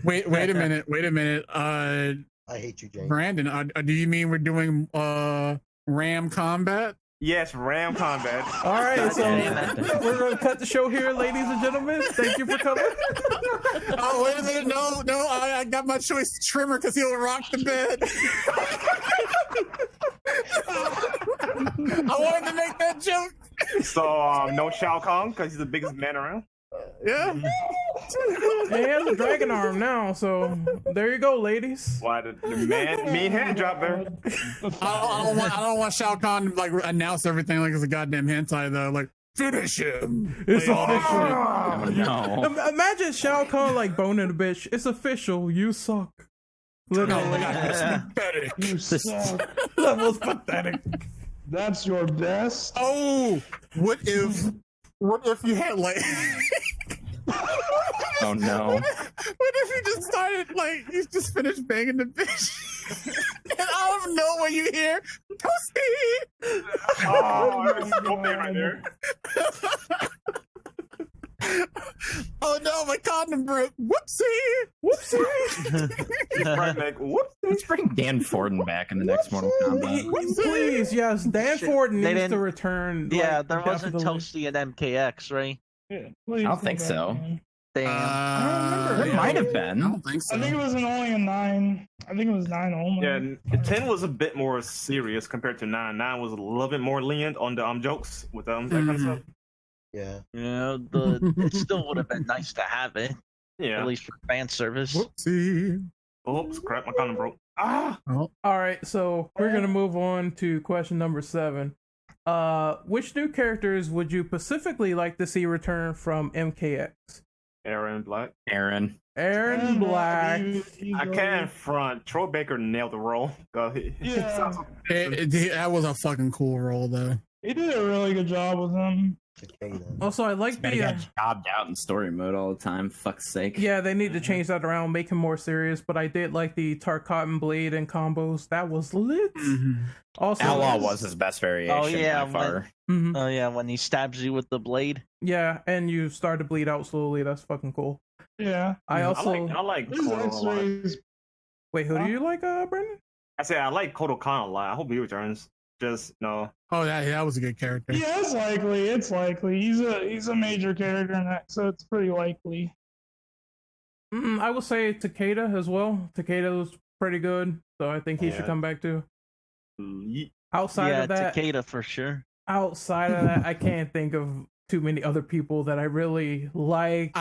Wait a minute. I hate you, Jade. Brandon, do you mean we're doing Ram combat? Yes, Ram Combat. All right, so Damn it. we're gonna cut the show here, ladies and gentlemen. Thank you for coming. Oh, wait a minute. No, I got my choice trimmer because he'll rock the bed. I wanted to make that joke. So, no Shao Kahn, because he's the biggest man around. Yeah. He has a dragon arm now, so there you go, ladies. Why the man mean hand drop there? I don't want Shao Kahn to like announce everything like it's a goddamn hentai though. Like finish him. It's Like, official. Oh, no. Imagine Shao Kahn like boning a bitch. It's official. You suck. Literally. Oh my god, that's pathetic. You suck. That was pathetic. That's your best. Oh, what if you had like Oh, no. What if you just started like you just finished banging the bitch and out of nowhere you hear Toasty? Oh, there's no man right there. Oh no, my condom broke. Whoopsie. Right, like, whoops. Let's bring Dan Forden back in the next Mortal Kombat. Please, yes, Dan Shit, Forden they needs to didn't- return. Yeah, like, there wasn't definitely. Toasty and MKX, right? Yeah, I don't think so. Damn. remember. There might have I been. don't think so. I think it was only a 9. I think it was 9 only. Yeah, 10 was a bit more serious compared to 9. 9 was a little bit more lenient on the jokes with that kind of stuff. Yeah. Yeah, it still would have been nice to have it, Yeah. at least for fan service. Whoopsie. Oops, crap, my condom broke. Ah! Oh, All right, so we're gonna move on to question number 7. Which new characters would you specifically like to see return from MKX? Aaron Black. Aaron. Aaron Black. I can't front. Troy Baker nailed the role. Yeah. that was a fucking cool role, though. He did a really good job with him. Cicada. Also, I like But he the. got jobbed out in story mode all the time. Fuck's sake. Yeah, they need to change that around, make him more serious. But I did like the Tarkat and Blade and combos. That was lit. Also, Outlaw was his best variation Oh, yeah, by far. Mhm. Oh yeah, when he stabs you with the blade. Yeah, and you start to bleed out slowly. That's fucking cool. Yeah. I also I like His Kodo a lot. X-rays. wait. Who do you like, Brendan? I say I like Kodo Khan a lot. I hope he returns. Just no. Oh, yeah, that was a good character. Yeah, it's likely. It's likely. He's a major character in that, so it's pretty likely. I would say Takeda as well. Takeda was pretty good, so I think he should Yeah. come back too. Yeet. Outside Yeah, of that, Takeda for sure. outside of that, I can't think of too many other people that I really like.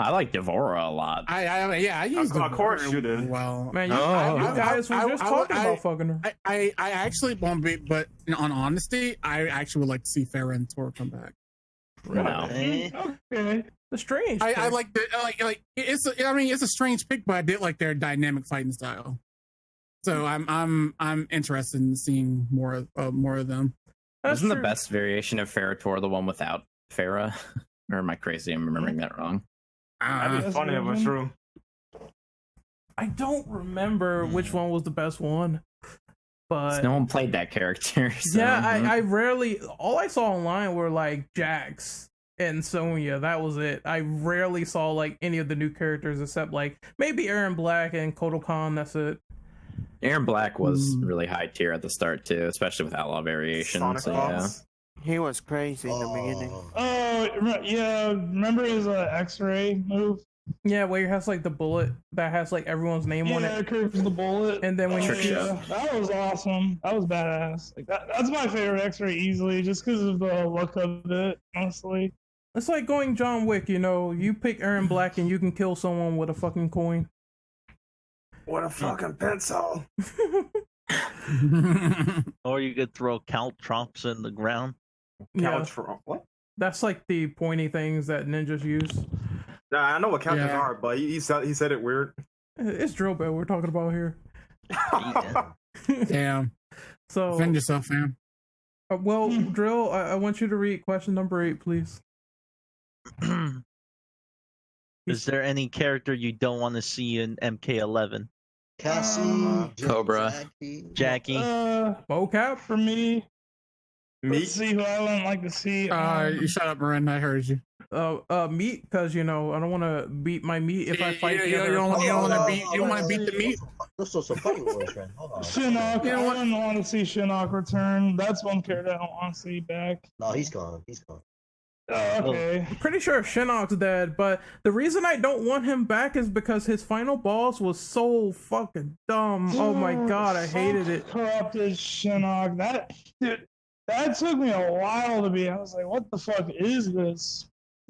I like Devora a lot. I used Of course you did. well. Man, you, Oh. you guys were just talking about fucking her. I actually won't be, but on honesty, I actually would like to see Farrah and Tor come back. No. Eh, Okay. The strange. I pick. like the like it's a strange pick, but I did like their dynamic fighting style. So I'm interested in seeing more of them. That's Wasn't the true. best variation of Ferrator the one without Farah? Or am I crazy? I'm remembering that wrong. That'd be That's funny if it was version. true. I don't remember which one was the best one, but No one played that character. So. yeah, I rarely. All I saw online were like Jax and Sonya. That was it. I rarely saw like any of the new characters except like maybe Aaron Black and Kodokan. That's it. Aaron Black was really high tier at the start too, especially with Outlaw variation. Sonic So yeah. Fox. He was crazy in the beginning. Oh, yeah. Remember his X-ray move? Yeah, where he has like the bullet that has like everyone's name on Yeah, it, curves the bullet. and then when you Trick shot. That was awesome. That was badass. Like that's my favorite X-ray easily, just because of the look of it. Honestly. it's like going John Wick. You know, you pick Aaron Black and you can kill someone with a fucking coin. What a fucking pencil. or you could throw caltrops in the ground. Yeah, Caltron. What? that's like the pointy things that ninjas use. Nah, I know what captains Yeah. are, but he said it weird. It's drill bit we're talking about here. Yeah. Damn, So, defend yourself, fam. well, drill. I want you to read question number 8, please. Is there any character you don't want to see in MK11? Cassie, Cobra. Jackie. Jackie. Mocap. For me, Meat. let's see who I wouldn't like to see. You shut up, Miranda. I heard you. Meat, because you know I don't want to beat my meat if I fight the you other don't opponent. wanna beat the meat. Those are some funny words, friend. Hold on. Shinnok. You know I what? wouldn't want to see Shinnok return. That's one character I don't want to see back. No, he's gone. He's gone. Okay. Pretty sure Shinnok's dead, but the reason I don't want him back is because his final boss was so fucking dumb. Oh my god, I hated it. Corrupted Shinnok. That took me a while to be. I was like, what the fuck is this?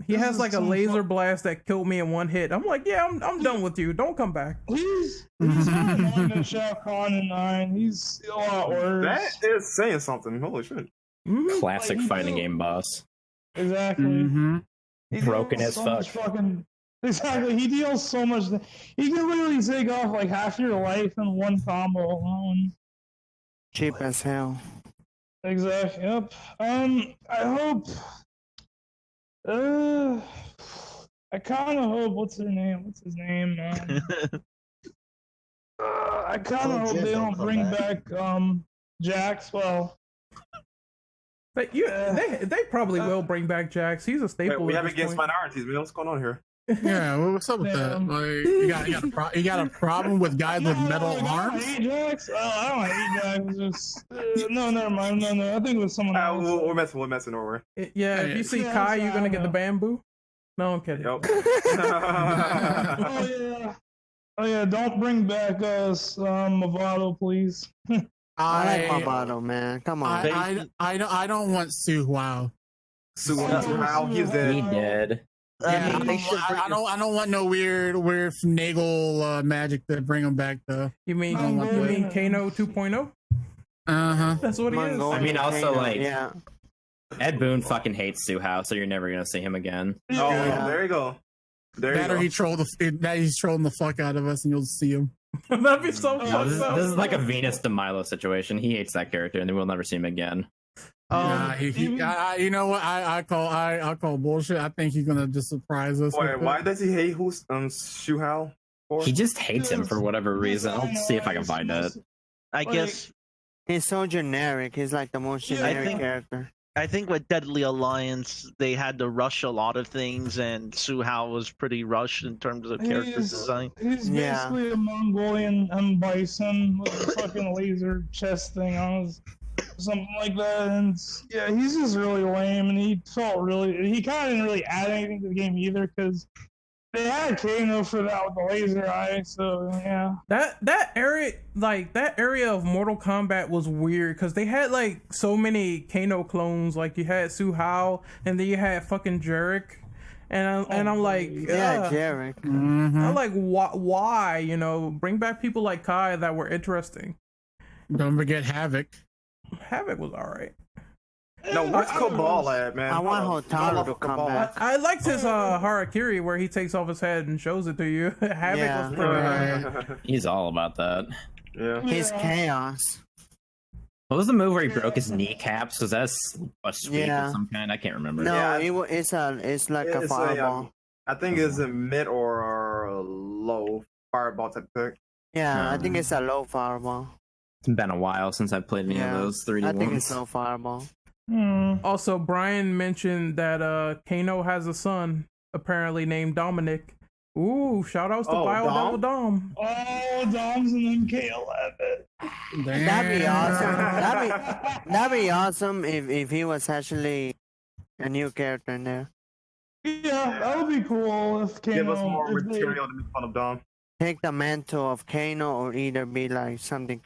He This has is like a some laser blast that killed me in one hit. I'm like, yeah, I'm done with you. Don't come back. He's more annoying than Shao Kahn in 9. He's a lot worse. That is saying something. Holy shit. Mhm. Classic Like, fighting you- game boss. Exactly. Mm-hmm. He Broken deals as so much fuck. fucking, exactly. He deals so much. He can literally take off like half your life in one combo alone. Cheap as hell. Exactly. Yep. I hope. I kind of hope. What's his name? I kind of hope they don't bring back Jax. Well, They probably will bring back Jax. He's a staple. Wait, we at have this against point. minorities, man. What's going on here? Yeah, what's up with that? Like, you got a problem with guys with metal I arms? hate Jax. Oh, I don't hate Jax. Just no, never mind. No. I think it was someone else. We're messing over. Yeah, if you see Kai, you're gonna get the bamboo. No, I'm kidding. Yep. Oh yeah. Don't bring back us Movado, please. I like Movado, man. Come on. I don't want Su Wow. Su Wow, he's dead. He did. Yeah, I don't want no weird finagle magic to bring him back though. You mean Kano 2.0? That's what he is. I mean, also Kano, like yeah. Ed Boon fucking hates Suhao, so you're never gonna see him again. Oh, there you go. He's trolling the fuck out of us, and you'll see him. That'd be so No, fucked up. this is like a Venus de Milo situation. He hates that character, and we'll never see him again. You know what? I call bullshit. I think he's gonna just surprise us. Wait, why does he hate Shu Hao? He just hates him for whatever reason. I'll see if I can find it. I guess He's so generic. He's like the most generic character. I think with Deadly Alliance, they had to rush a lot of things, and Suhao was pretty rushed in terms of character design. He's basically a Mongolian bison with a fucking laser chest thing on his, something like that. And yeah, he's just really lame, and he kind of didn't really add anything to the game either, because they had Kano for that with the laser eye, so yeah. That area of Mortal Kombat was weird because they had like so many Kano clones. Like you had Suhao, and then you had fucking Jarek, and I'm like, Jarek. I'm like, why? You know, bring back people like Kai that were interesting. Don't forget Havoc. Havoc was alright. No, where's Cabal at, man? I want Hotaru to come back. I liked his Harakiri where he takes off his head and shows it to you. Havoc was pretty. He's all about that. Yeah. He's chaos. What was the move where he broke his kneecaps? Was that a sweep of some kind? I can't remember. No, it's like a fireball. I think it's a mid or a low fireball type pick. Yeah, I think it's a low fireball. It's been a while since I played any of those 3D I think ones. it's low fireball. Also, Brian mentioned that Kano has a son, apparently named Dominic. Ooh, shout outs to Bio Dom. Oh, Dom's an MK11. That'd be awesome. That'd be awesome if he was actually a new character in there. Yeah, that would be cool if Kano... Give us more material to make fun of Dom. Take the mantle of Kano, or either be like something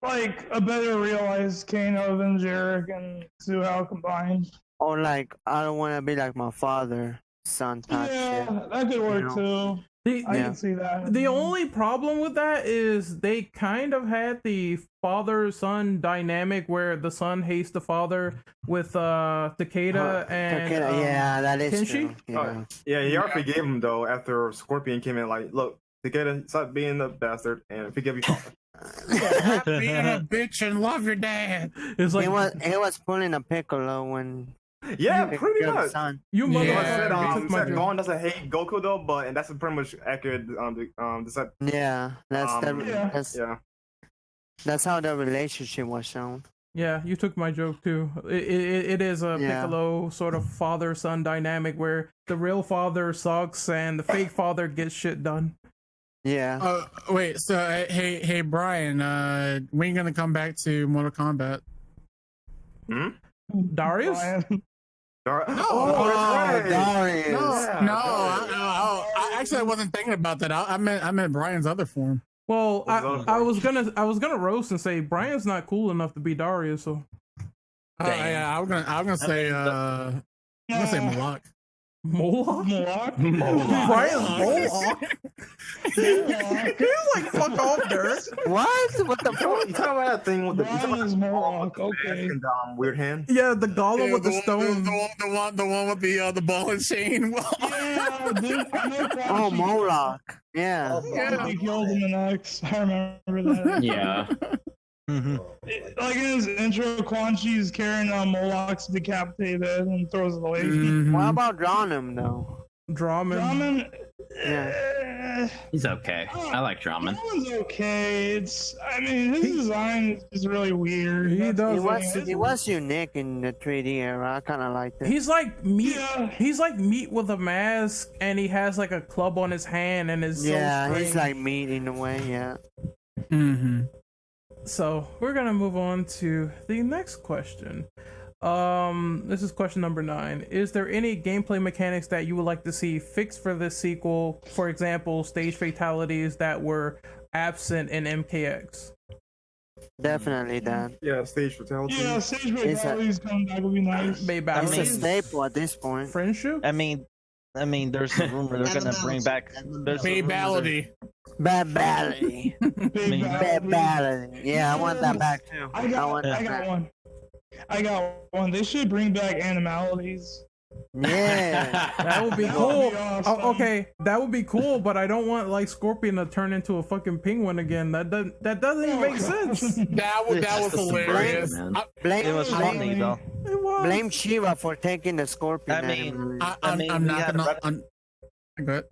like a better realized Kano than Jarek and Suhao combined. Or like, I don't want to be like my father, son type shit. Yeah, that could work too. I can see that. The only problem with that is they kind of had the father-son dynamic where the son hates the father with Takeda and yeah, that is Kenshi. True. Yeah, he already forgave him though after Scorpion came in. Like, look, Takeda, stop being a bastard and forgive your father. Stop being a bitch and love your dad. It's like he was pulling a Piccolo when. Yeah, pretty much. You mother said Gon doesn't hate Goku though, and that's a pretty much accurate. Yeah, that's how the relationship was shown. Yeah, you took my joke too. It is a Piccolo sort of father-son dynamic where the real father sucks and the fake father gets shit done. Yeah. Wait. So hey Brian, when you gonna come back to Mortal Kombat? Darius? Darius. Actually, I wasn't thinking about that. I meant Brian's other form. Well, I was gonna roast and say Brian's not cool enough to be Darius. So, yeah, I was gonna say Moloch. Moloch? Brian's Moloch? Can you like fuck off, Derek? What the fuck? You talking about that thing with the Moloch? Okay. And, weird hand? Yeah, the golem with the stone. The one with the ball and chain. Yeah, dude. Oh, Moloch. Yeah. He killed him in X. I remember that. Yeah. Like in his intro, Quan Chi's carrying Moloch's decapitated and throws it away. What about Drawnham though? Drawnham? Yeah. He's okay. I like Drummond. Drummond's okay. I mean, his design is really weird. He does. He was unique in the 3D era. I kind of liked it. He's like meat. Yeah. He's like meat with a mask, and he has like a club on his hand, and is Yeah, so he's strange. like meat in a way. Yeah. Mm-hmm. So we're gonna move on to the next question. This is question number 9. Is there any gameplay mechanics that you would like to see fixed for this sequel? For example, stage fatalities that were absent in MKX. Definitely that. Yeah, stage fatality. Yeah, stage fatalities coming back would be nice. Maybe It's a mean- staple at this point. friendship. I mean, there's a rumor they're gonna bring back. There's a rumor Babality. Babality. Big Babality. Yeah, I want that back too. I got want that one. back. I got one. They should bring back animalities. Yeah. That would be That cool. would be awesome. Okay, that would be cool, but I don't want like Scorpion to turn into a fucking penguin again. That doesn't even make sense. That was That's hilarious. man. It was funny though. It was. Blame Shiva for taking the scorpion. I mean, animal. I'm we not had gonna. Good.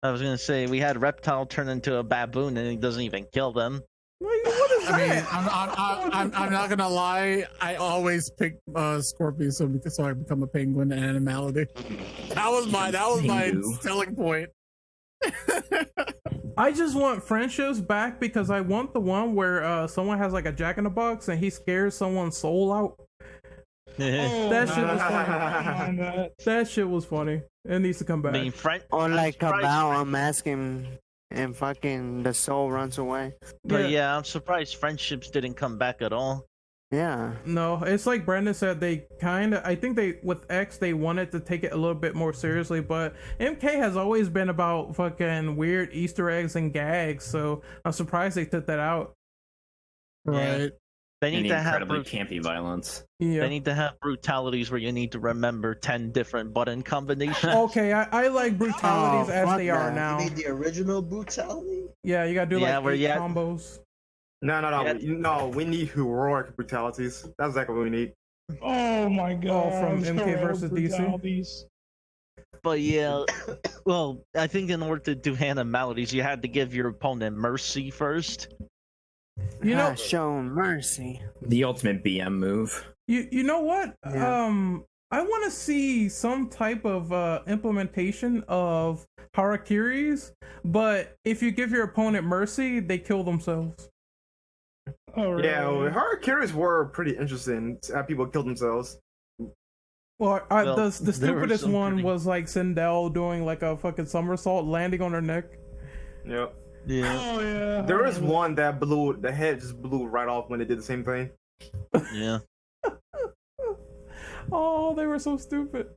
I was gonna say we had Reptile turn into a baboon and he doesn't even kill them. What is I mean, that? I'm not gonna lie. I always pick Scorpion so I become a penguin animality. That was my Pingu. selling point. I just want friendships back because I want the one where someone has like a jack in the box and he scares someone's soul out. That shit was funny. That shit was funny. It needs to come back. I mean, Or like surprised Cabal, unmask him and fucking the soul runs away. But yeah, I'm surprised friendships didn't come back at all. Yeah. No, it's like Brandon said, they I think with X, they wanted to take it a little bit more seriously, but MK has always been about fucking weird Easter eggs and gags, so I'm surprised they took that out. Right. They need Any to have incredibly campy violence. Yeah. They need to have brutalities where you need to remember 10 different button combinations. Okay, I like brutalities Oh, as fuck they are that. now. You mean the original brutality? Yeah, you gotta do Yeah, like where 8 you had- combos. No. We need heroic brutalities. That's exactly what we need. Oh my god. from MK Heroic versus DC? brutalities. But yeah, well, I think in order to do animalities, you had to give your opponent mercy first. You know, Show mercy. The ultimate BM move. you know what? Yeah. I want to see some type of implementation of harakiris, but if you give your opponent mercy, they kill themselves. Oh, really? Yeah, well, harakiris were pretty interesting. To have people kill themselves. Well, Well, the there were stupidest some one pretty- was like Sindel doing like a fucking somersault, landing on her neck. Yep. Yeah, Oh yeah. There is one that the head just blew right off when they did the same thing. yeah. Oh, they were so stupid.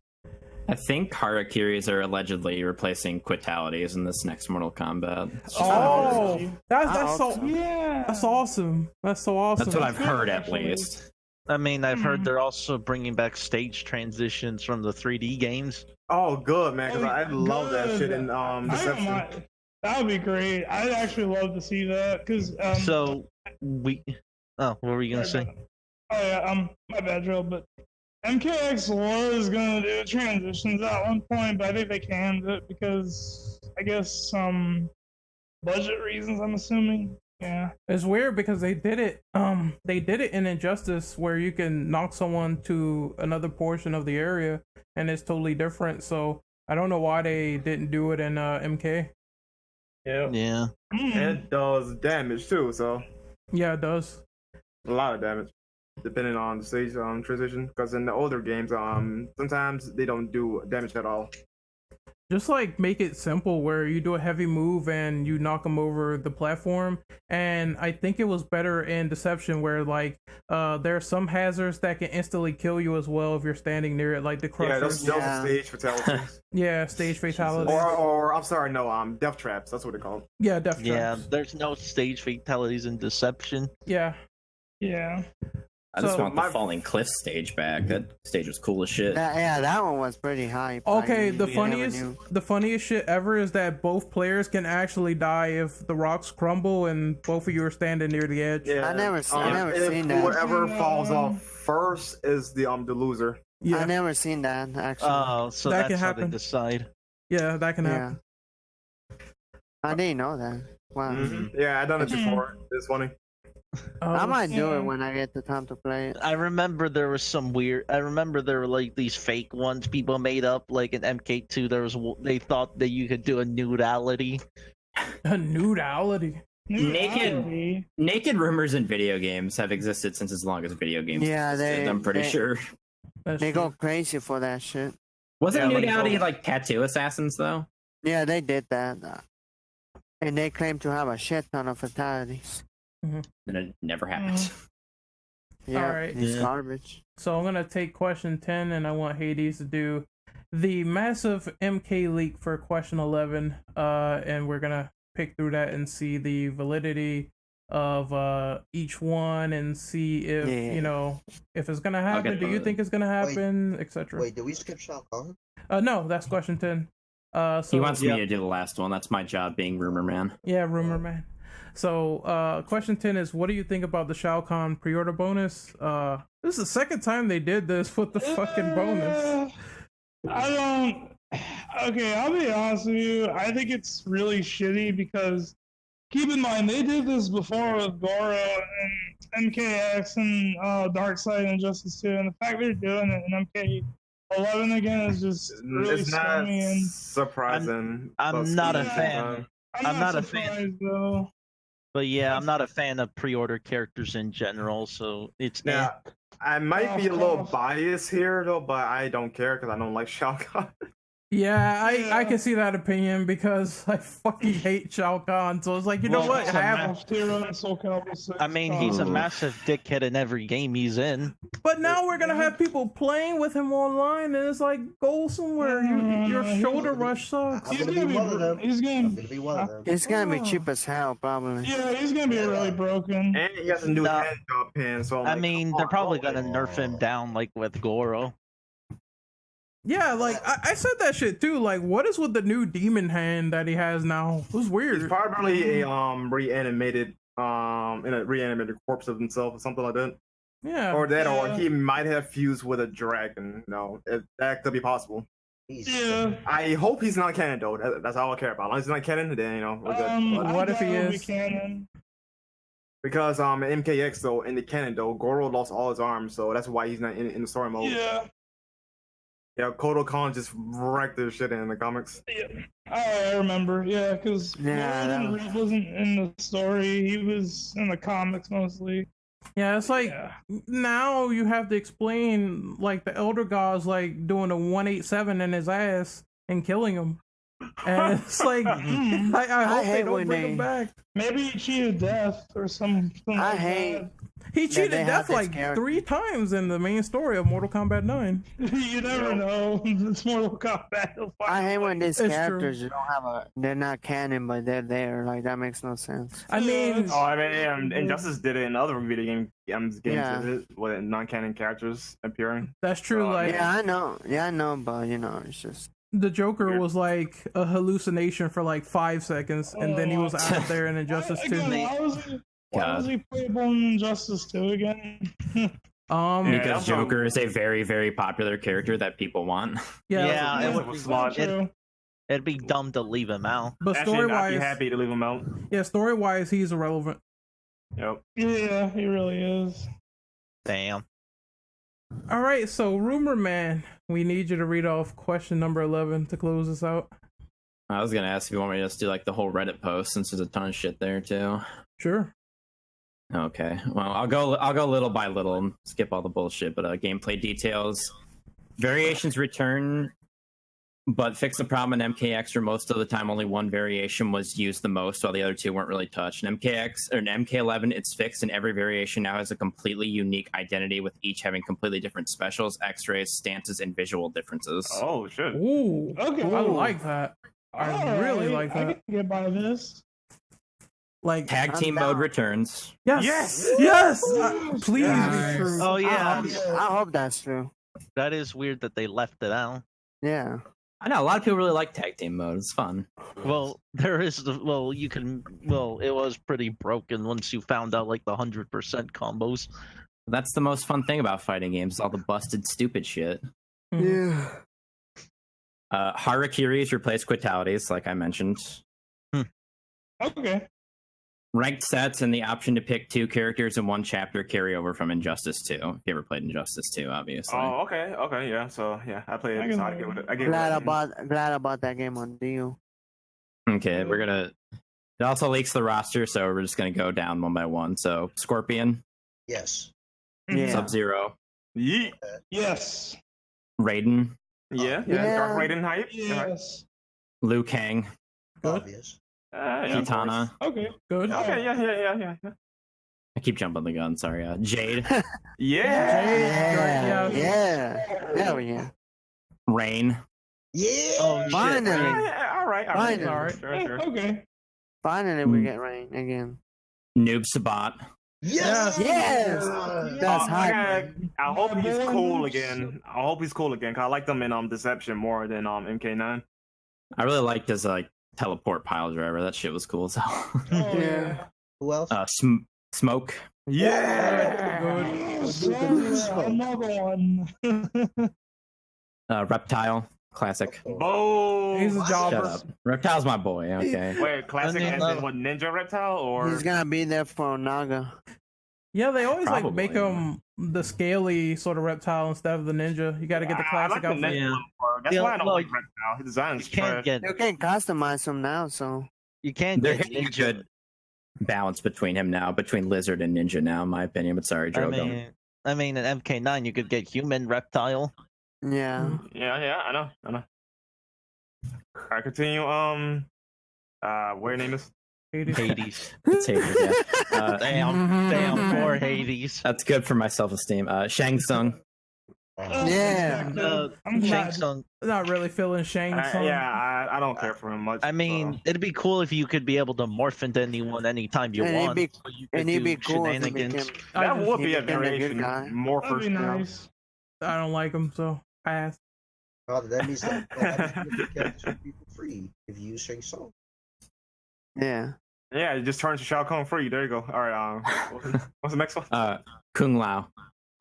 I think harakiris are allegedly replacing quitalities in this next Mortal Kombat. Oh, that's so Yeah. that's awesome. That's so awesome. That's what I've heard, at Actually. least. I mean, I've heard they're also bringing back stage transitions from the 3D games. Oh, good man, because I love that Good. shit in I don't Deception. mind. That would be great. I'd actually love to see that because. So we. Oh, what were you gonna say? Oh yeah, my bad, Drill. But MKX was gonna do transitions at one point, but I think they canned it because I guess some budget reasons. I'm assuming. Yeah. It's weird because they did it in Injustice where you can knock someone to another portion of the area and it's totally different. So I don't know why they didn't do it in MK. Yeah. Yeah. It does damage too, so Yeah, it does. a lot of damage, depending on the stage transition. Because in the older games, sometimes they don't do damage at all. Just like make it simple where you do a heavy move and you knock them over the platform. And I think it was better in Deception where like there are some hazards that can instantly kill you as well if you're standing near it, like the Yeah, crushers. those are stage fatalities. Yeah, stage fatality. or I'm sorry, no, death traps. That's what they call them. Yeah, death Yeah, traps. there's no stage fatalities in Deception. Yeah. Yeah. I just So want the falling cliff stage back. That stage was cool as shit. That one was pretty hype. Okay, Like, the you never funniest knew. the funniest shit ever is that both players can actually die if the rocks crumble and both of you are standing near the edge. Yeah, I never if seen that. Whoever falls off first is the loser. Yeah. I never seen that actually. Oh, so That that's can how happen. they decide. Yeah, that can happen. I didn't know that. Wow. Yeah, I done it before. It's funny. I might do it when I get the time to play it. I remember there was some weird. I remember there were like these fake ones people made up, like in MK2. They thought that you could do a nudality. A nudality. Naked rumors in video games have existed since as long as video games. Yeah, existed, I'm pretty sure. They go crazy for that shit. Wasn't nudality like tattoo assassins though? Yeah, they did that, and they claim to have a shit ton of fatalities. And it never happened. Yeah, All right. it's garbage. So I'm gonna take question 10, and I want Hades to do the massive MK leak for question 11. And we're gonna pick through that and see the validity of each one, and see if you know if it's gonna happen. Do you think it's gonna happen, etc.? Wait, did we skip Shao Kahn? No, that's question 10. So he wants me to do the last one. That's my job, being rumor man. Yeah, rumor man. So, question 10 is, what do you think about the Shao Kahn pre-order bonus? This is the second time they did this with the fucking bonus. I don't. Okay, I'll be honest with you. I think it's really shitty because keep in mind they did this before with Goro and MKX and Darkseid and Justice 2, and the fact they're doing it in MK11 again is just really It's not scummy and surprising. I'm not a fan. I'm not a fan though. But yeah, I'm not a fan of pre-order characters in general, so it's Now, I might be a little biased here though, but I don't care because I don't like Shao Kahn. Yeah, I can see that opinion because I fucking hate Shao Kahn. So it's like, you know what? I mean, he's a massive dickhead in every game he's in. But now we're gonna have people playing with him online, and it's like, go somewhere. Your shoulder rush sucks. He's gonna be one of them. It's gonna be cheap as hell, probably. Yeah, he's gonna be really broken. And he has a new hand job pin, so I mean, they're probably gonna nerf him down like with Goro. Yeah, like I said that shit too. Like, what is with the new demon hand that he has now? It was weird. He's probably a reanimated in a reanimated corpse of himself or something like that. Yeah. Or that, or he might have fused with a dragon. No, that could be possible. Yeah. I hope he's not canon though. That's all I care about. As long as he's not canon, then we're good. But what if he is? Because in MKX though, in the canon though, Goro lost all his arms, so that's why he's not in the story mode. Yeah. Yeah, Kodo Khan just wrecked their shit in the comics. Yeah, I remember. Yeah, because wasn't in the story. He was in the comics mostly. Yeah, it's like now you have to explain like the Elder Gods like doing a 187 in his ass and killing him, and it's like I hope they don't bring him back. Maybe he cheated death or something. I hate. He cheated death like 3 times in the main story of Mortal Kombat 9. You never know. It's Mortal Kombat. I hate when these characters you don't have they're not canon, but they're there. Like that makes no sense. I mean, Injustice did it in other video games Yeah. with non-canon characters appearing. That's true. Like, yeah, I know, but you know, it's just the Joker was like a hallucination for like 5 seconds, and then he was out there in Injustice 2. Why was he playable in Injustice 2 again? Because Joker is a very, very popular character that people want. It'd be dumb to leave him out. But story-wise, I'd be happy to leave him out. Yeah, story-wise, he's irrelevant. Yep. Yeah, he really is. Damn. All right, so Rumor Man, we need you to read off question number 11 to close this out. I was gonna ask if you want me to just do like the whole Reddit post since there's a ton of shit there too. Sure. Okay. Well, I'll go little by little and skip all the bullshit. But gameplay details, variations return, but fix the problem in MKX. For most of the time, only one variation was used the most, while the other 2 weren't really touched. In MKX or in MK11, it's fixed, and every variation now has a completely unique identity, with each having completely different specials, X-rays, stances, and visual differences. Oh shit! Ooh, okay, I like that. I really like that. I can get by this. Like tag team mode returns. Yes. Please be true. Oh yeah. I hope that's true. That is weird that they left it out. Yeah. I know a lot of people really like tag team mode. It's fun. Well, there is it was pretty broken once you found out like the 100% combos. That's the most fun thing about fighting games, all the busted stupid shit. Yeah. Harakiris replace quitalities, like I mentioned. Okay. Ranked sets and the option to pick 2 characters in one chapter carry over from Injustice 2. If you ever played Injustice 2, obviously. Oh, okay, yeah. So yeah, I played I it. can So I live get with it. it. I get Glad about that game on deal. Okay, we're gonna. It also leaks the roster, so we're just gonna go down one by one. So Scorpion, Yes. Yeah. Sub-Zero, Yeet. Yes. Raiden, Yeah. Yeah. Dark Raiden hype. Yes. Liu Kang, Obvious. Yeah, Kitana. Okay. Good. Okay, yeah. I keep jumping the gun. Sorry, Jade, Yeah. Yeah. Hell yeah. Rain, Yeah. Oh shit! Finally. Yeah, all right. Finally. All right. Sure. Okay. Finally, we get rain again. Noob Sabat, Yes. Yes. That's Oh, hot. man. I hope My he's boy cool Noob. again. I hope he's cool again. Cause I like them in Deception more than MK9. I really liked his like teleport pile driver. That shit was cool. So, Oh, Yeah. Who else? Smoke, Yeah. Another one. Reptile, classic. Bo. He's a Shut jobber. up. Reptile's my boy. Okay. Wait, classic And then, as in what, Ninja Reptile or? He's gonna be there for Naga. Yeah, they always like make Probably. him the scaly sort of reptile instead of the ninja. You got to get the I like classic the outfit. Ninja Yeah. part. That's Yeah, why I don't well, like Reptile. His design You is can't trash. get You can customize him now, so you can't They're get hitting a ninja. good balance between him now, between Lizard and Ninja now, in my opinion. But sorry, I Joe. mean, in MK9 you could get human reptile. yeah. Yeah, I know. All right, continue. What your name is? Hades. It's Hades, yeah. Damn, poor Hades. That's good for my self-esteem. Shang Tsung. Yeah. I'm Shang glad. Tsung. Not really feeling Shang Tsung. Yeah, I don't care for him much. I mean, it'd be cool if you could be able to morph into anyone anytime you And it'd want. be- so you could And it'd be do cool if he shenanigans. became. I that just- would be he a became a good variation. guy. More That'd first be nice. I don't like him, so pass. Oh, that means that the characters will be free if you use Shang Tsung. Yeah. Yeah, it just turns to Shao Kahn free. There you go. All right. What's the next one? Kung Lao.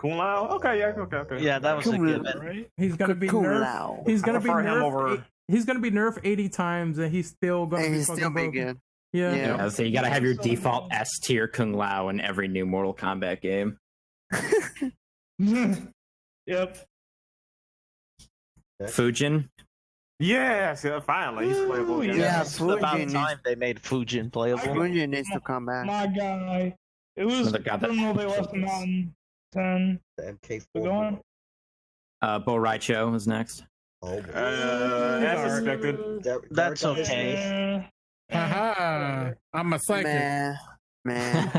Kung Lao. Okay, yeah, okay. Yeah, that was a Cool. given. Right? He's gonna be Cool nerfed. Lao. He's I gonna be prefer him nerfed. over. He's gonna be nerfed 80 times, and he's still gonna And be he's fucking still be broken. good. Yeah. Yeah. Yeah, so you gotta have your default S tier Kung Lao in every new Mortal Kombat game. Yep. Fujin. Yes, yeah, finally he's playable again. Yeah, It's about Fujin time they made Fujin playable. Fujin needs to come back. My guy. It was Another guy that- criminal they left him out in 10. The MK4. We're going? Bo Raicho is next. Oh, boy. As expected. That's Gargant is- okay. Yeah. Haha. I'm a psychic. Man.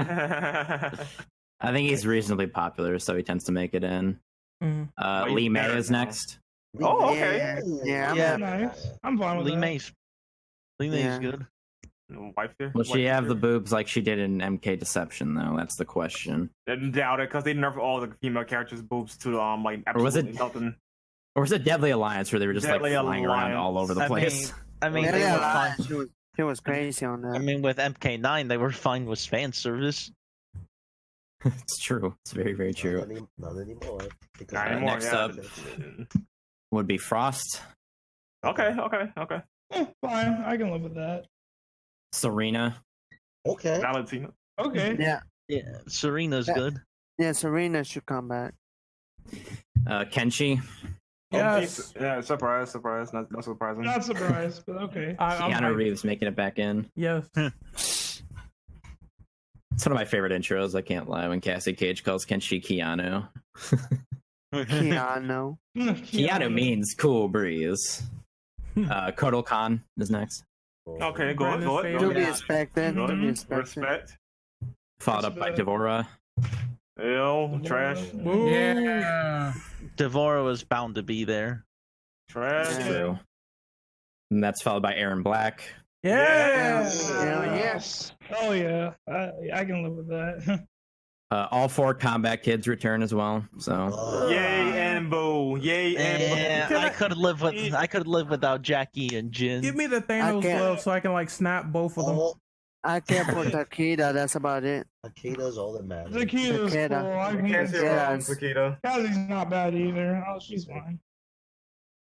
I think he's reasonably popular, so he tends to make it in. Mhm. Well, Lee he's May better is now. next. Oh, okay. Yeah. I'm Yeah. happy. Nice. I'm fine with Lee that. May's Yeah. good. Wife there. Will she Wife have there. the boobs like she did in MK Deception, though? That's the question. I doubt it, because they nerfed all the female characters' boobs to like Or was it- absolutely nothing. Or was it Deadly Alliance where they were just Deadly like flying around Alliance. all over the I place? mean, Yeah, they yeah, were fine. she was crazy on I that. mean, with MK9, they were fine with fan service. It's true. It's very, very true. Not anymore. Because Not anymore, next yeah. up. Would be Frost, Okay. Fine. I can live with that. Serena, Okay. Valentina. Okay. Yeah. Yeah, Serena's Yeah. good. Yeah, Serena should come back. Kenshi, Yes. Yeah, surprise. Not surprising. Not surprised, but okay. I'm Keanu hyped. Reeves making it back in. Yes. It's one of my favorite intros, I can't lie, when Cassie Cage calls Kenshi Keanu. Keanu. Keanu means cool breeze. Kotal Khan is next, Okay, go Brandon's ahead. favorite. To be Yeah. expected. To be Mhm. expected. Respect. followed up by Devora. Ew, trash. Boo. Yeah. Devora was bound to be there. Trash. Yeah. True. And that's followed by Aaron Black. Yeah. Hell Yes. Oh yeah. I can live with that. All 4 combat kids return as well. So Yay and boo. Yay and Yeah, boo. I could live without Jackie and Jin. Give me the Thanos can't- glove so I can like snap both of them. All I care for Takeda. That's about it. Akita's all that matters. Zakita's Takeda. cool. I Can't can say wrong, Yes. Sakita. Kazi's not bad either. Oh, she's fine.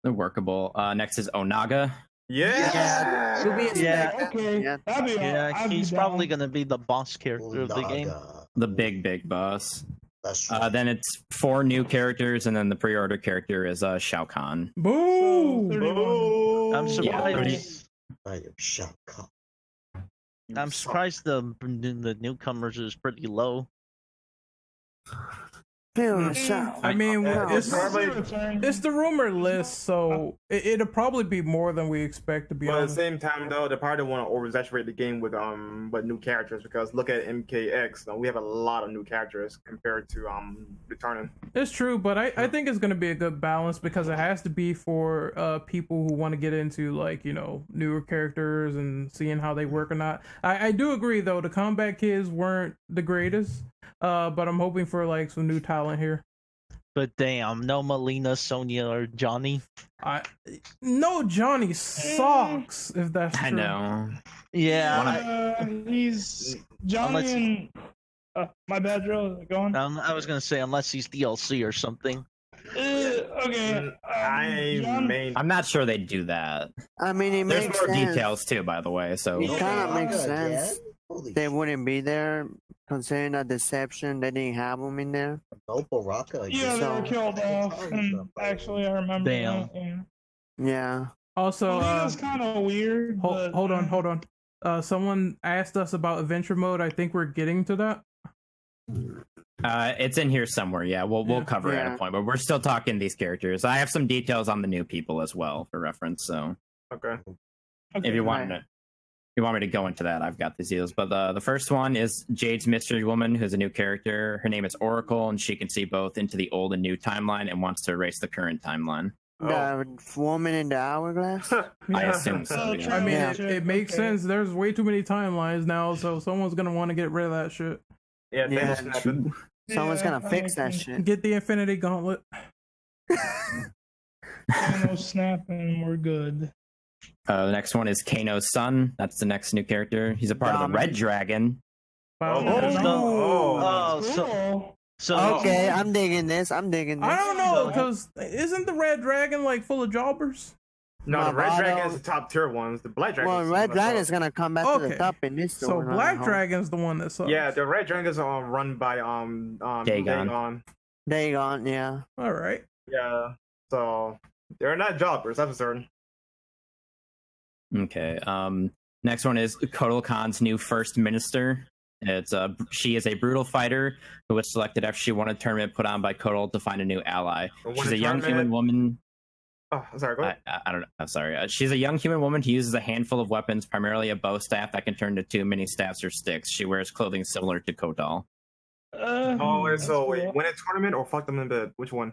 they're workable. Next is Onaga. Yeah. To be expected. Yeah. Okay, Yeah. that'd be Yeah, I'd be he's down. probably gonna be the boss character of the game. Naga. The big boss. That's right. Then it's 4 new characters, and then the pre-order character is Shao Kahn. Boo! 31. I'm surprised. I am Shao Kahn. I'm surprised the newcomers is pretty low. Feel the shout. I mean, it's Return. the rumor list, so it'll probably be more than we expect, to be But at the honest. same time, though, they probably don't want to oversaturate the game with new characters, because look at MKX. We have a lot of new characters compared to returning. It's true, but I think it's going to be a good balance, because it has to be for people who want to get into, like, you know, newer characters and seeing how they work or not. I do agree, though, the combat kids weren't the greatest, but I'm hoping for, like, some new talent here. But damn, no Melina, Sonya, or Johnny. No, Johnny sucks, if that's true. I know. Yeah. He's Johnny and my bad, Joe. Go on. I was gonna say unless he's DLC or something. Okay. John, I'm not sure they'd do that. I mean, it There's makes more sense. details too, by the way. So It kind of makes Naga, sense. Dad? Holy They shit. wouldn't be there, considering that deception. They didn't have them in there. No Baraka. yeah, they were killed off. And actually, I remember. Damn. that, yeah. Yeah. Also, Melina's kind of weird. but, hold on. Someone asked us about adventure mode. I think we're getting to that. it's in here somewhere. Yeah, we'll cover it at Yeah. a point, but we're still talking these characters. I have some details on the new people as well for reference. So Okay. if you want to. You want me to go into that? I've got these deals, but the first one is Jade's Mystery Woman, who's a new character. Her name is Oracle, and she can see both into the old and new timeline, and wants to erase the current timeline. The woman in the hourglass? I assume so. Oh, Yeah. I mean, Yeah. it makes sense. There's way too many timelines now, so someone's gonna want to get rid of that shit. Yeah, Yeah. Thanos snapped it. Someone's gonna that fix that makes shit. Get the Infinity Gauntlet. No snapping, we're good. The next one is Kano's son. That's the next new character. He's a part of the Red Dragon. Wow. Oh, so Cool. so Okay, I'm digging this. I'm digging this. I don't know, because isn't the Red Dragon like full of jobbers? No, the Red Bravado. Dragon is the top tier ones. The Black Dragon. Well, Red Dragon's gonna come back to Okay. the top in this So story. Black Dragon's the one that sucks. Yeah, the Red Dragons are run by Dagon. Dagon, yeah. All right. Yeah, so they're not jobbers. That's for certain. Okay. Next one is Kotal Khan's new first minister. It's she is a brutal fighter who was selected after she won a tournament put on by Kotal to find a new ally. Won She's a a young tournament? human woman. Oh, sorry. Go ahead. I don't know. I'm sorry. She's a young human woman who uses a handful of weapons, primarily a bow staff that can turn to 2 mini staffs or sticks. She wears clothing similar to Kotal. That's Wait, cool. win a tournament or fuck them in bed? Which one?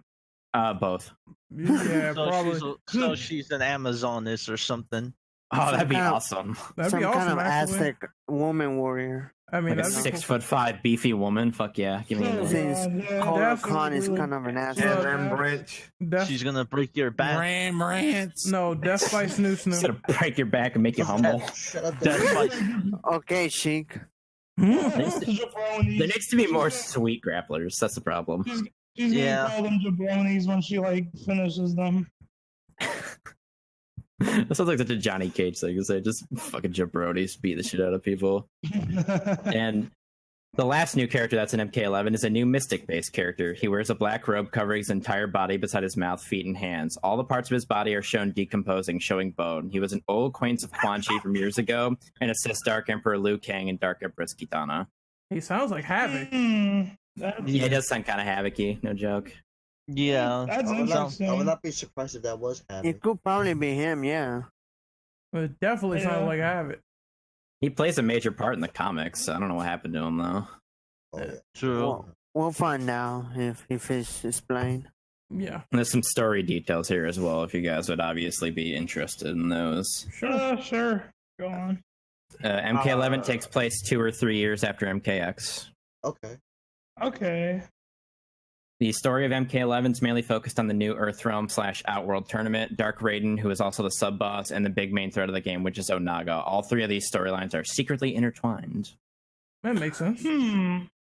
Both. Yeah, so probably. she's an Amazoness or something. Oh, that'd be kind of- awesome. That'd Some be awesome, kind of actually. Aztec woman warrior. I mean, Like a that'd be 6'5" beefy woman. Fuck yeah. Give me a Oh, minute. Since yeah, Kotal definitely. Khan is kind of an And asshole. Rembrandt. Death, She's gonna break your back. Rants. no, Death by Snoo Instead Snoo. of break your back and make you humble. Shut up, Death Dad. by Okay, Sheik. Jabronis. There needs to be more sweet grapplers. That's the problem. She's gonna Yeah. call them jabronis when she like finishes them. That sounds like such a Johnny Cage thing to say. Just fucking jabronis beat the shit out of people. And the last new character that's in MK11 is a new Mystic-based character. He wears a black robe covering his entire body beside his mouth, feet, and hands. All the parts of his body are shown decomposing, showing bone. He was an old acquaintance of Quan Chi from years ago and assists Dark Emperor Liu Kang and Dark Empress Kitana. He sounds like Havoc. Yeah, it does sound kind of havoc-y, no joke. yeah. That's I would interesting. not be surprised if that was happening. It could probably be him, yeah. It definitely sounds Yeah. like Havoc. He plays a major part in the comics. I don't know what happened to him, though. Oh, yeah. True. We'll find out if it's explained. Yeah, And there's some story details here as well, if you guys would obviously be interested in those. sure. Sure. Go on. MK11 takes place 2 or 3 years after MKX. Okay. Okay. The story of MK11 is mainly focused on the new Earthrealm / Outworld tournament, Dark Raiden, who is also the sub-boss, and the big main threat of the game, which is Onaga. All 3 of these storylines are secretly intertwined. That makes sense.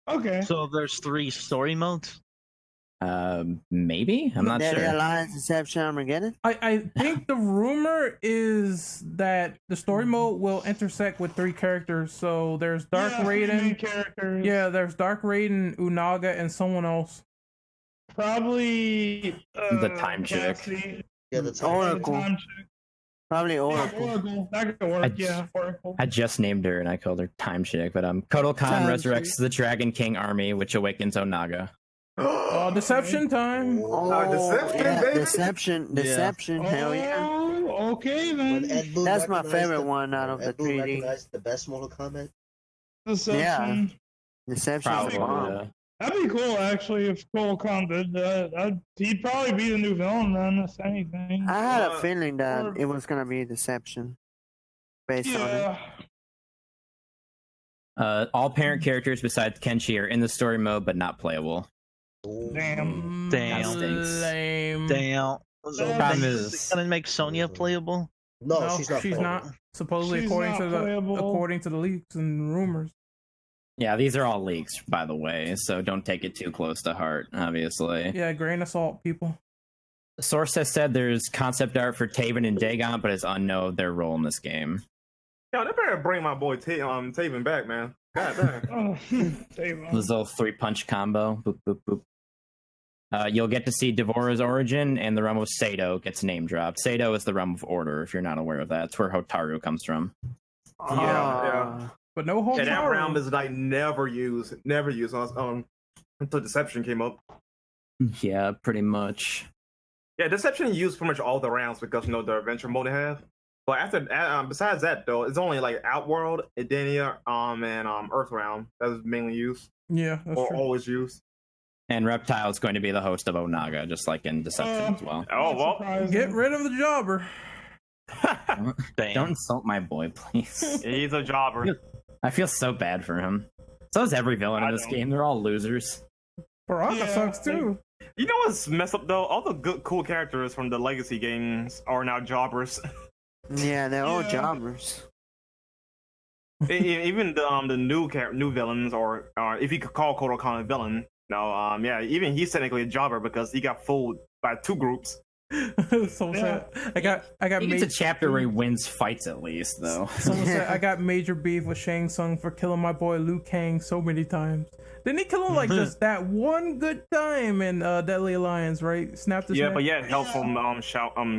Okay. So there's 3 story modes. Maybe? I'm not Deadly sure. Alliance, Deception, Armageddon. I think the rumor is that the story mode will intersect with 3 characters. So there's Dark Raiden. Characters. Yeah, there's Dark Raiden, Unaga, and someone else. Probably The time chick. Cassie. Yeah, the time. Oracle. The time chick. Probably Yeah, Oracle. Oracle. That could work. Yeah, Oracle. I just named her and I called her Time Chick, but Kotal Khan Time resurrects the Dragon King army, which awakens Onaga. Oh, deception time. Deception, yeah, baby. Deception, hell yeah. Oh, okay then. When Ed Boon That's my recognized favorite one out of the Ed Boon 3D. recognized the best Mortal Kombat. Deception. Deception is Probably. bomb. That'd be cool, actually, if Cole Khan did that. He'd probably be the new villain then, if anything. I had a feeling that it was gonna be Deception. Based on it. Yeah. All parent characters besides Kenshi are in the story mode, but not playable. Damn. Damn. That stinks. Lame. Damn. Problem is- Gonna make Sonya playable? No, Oh, she's not. She's playable. not. Supposedly, She's according not to the playable. according to the leaks and rumors. Yeah, these are all leaks, by the way, so don't take it too close to heart, obviously. Yeah, grain of salt, people. The source has said there's concept art for Taven and Dagon, but it's unknown their role in this game. Yo, they better bring my boy Taven back, man. God damn. Oh, Damn. This little 3-punch combo. Boop, boop, boop. You'll get to see Devora's origin, and the realm of Sado gets name dropped. Sado is the realm of order, if you're not aware of that. It's where Hotaru comes from. Yeah. But no hope. Yeah, that round is like never used until Deception came up. Yeah, pretty much. Yeah, Deception used pretty much all the rounds because the adventure mode they have. But after besides that though, it's only like Outworld, Edenia, and Earth round that is mainly used Yeah, that's or true. always used. And Reptile is going to be the host of Onaga, just like in Deception as well. Oh well, Surprising. Get rid of the jobber. Damn. Don't insult my boy, please. he's a jobber. I feel so bad for him. So is every villain in I this don't. game. They're all losers. Baraka Yeah, sucks too. You know what's messed up though? All the good, cool characters from the Legacy games are now jobbers. Yeah, they're all Yeah. jobbers. Even the new villains, or if you could call Kotal Khan a villain, no, yeah, even he's technically a jobber because he got fooled by 2 groups. So sad. I got He gets a major. chapter where he wins fights at least, though. Someone said I got major beef with Shang Tsung for killing my boy Liu Kang so many times. Didn't he kill him like just that one good time in Deadly Alliance, right? Snapped his Yeah, neck. but yeah, help from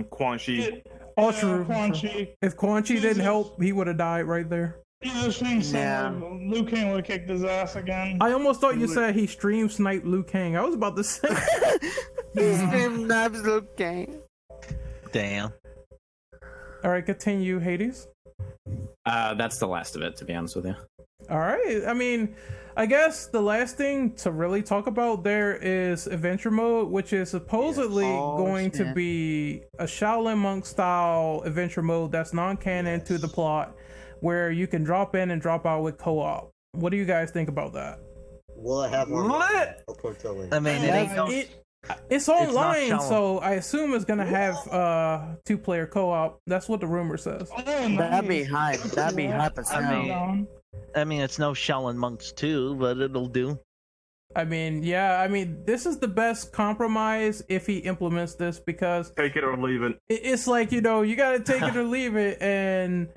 Quan Chi. All true. Quan Chi. If Quan Chi didn't help, he would have died right there. Yeah, Shang Tsung. Yeah. Liu Kang would have kicked his ass again. I almost thought you said he stream sniped Liu Kang. I was about to say. He's screaming absolute game. Damn. All right, continue, Hades. That's the last of it, to be honest with you. All right. I mean, I guess the last thing to really talk about there is adventure mode, which is supposedly Oh, going to shit. be a Shaolin Monk style adventure mode that's non-canon to the plot, where you can drop in and drop out with co-op. What do you guys think about that? Will I have one? Lit! I mean, it ain't no. It's not online, Shaolin. so I assume it's gonna have 2-player co-op. That's what the rumor says. Oh, That'd be nice. hype. That'd be hype as I hell. mean- I mean, it's no Shaolin Monks too, but it'll do. I mean, yeah, I mean, this is the best compromise if he implements this, because Take it or leave it. it's like, you know, you gotta take it or leave it, and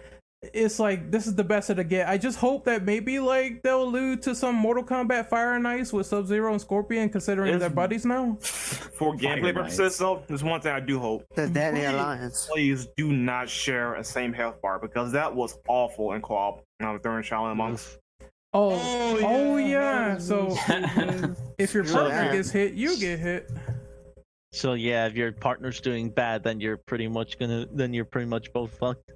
it's like, this is the best it'll get. I just hope that maybe like they'll allude to some Mortal Kombat Fire and Ice with Sub-Zero and Scorpion, considering It's- they're buddies now. For gameplay Fire purposes, Knights. though, there's one thing I do hope. The Deadly Alliance. Please do not share a same health bar because that was awful in co-op during Shaolin Monks. Oh yeah. that So was good. if your So- partner gets hit, you get hit. So yeah, if your partner's doing bad, then you're pretty much both fucked.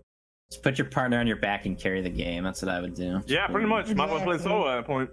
Just put your partner on your back and carry the game. That's what I would do. Yeah, pretty much. Might as well play solo at that point.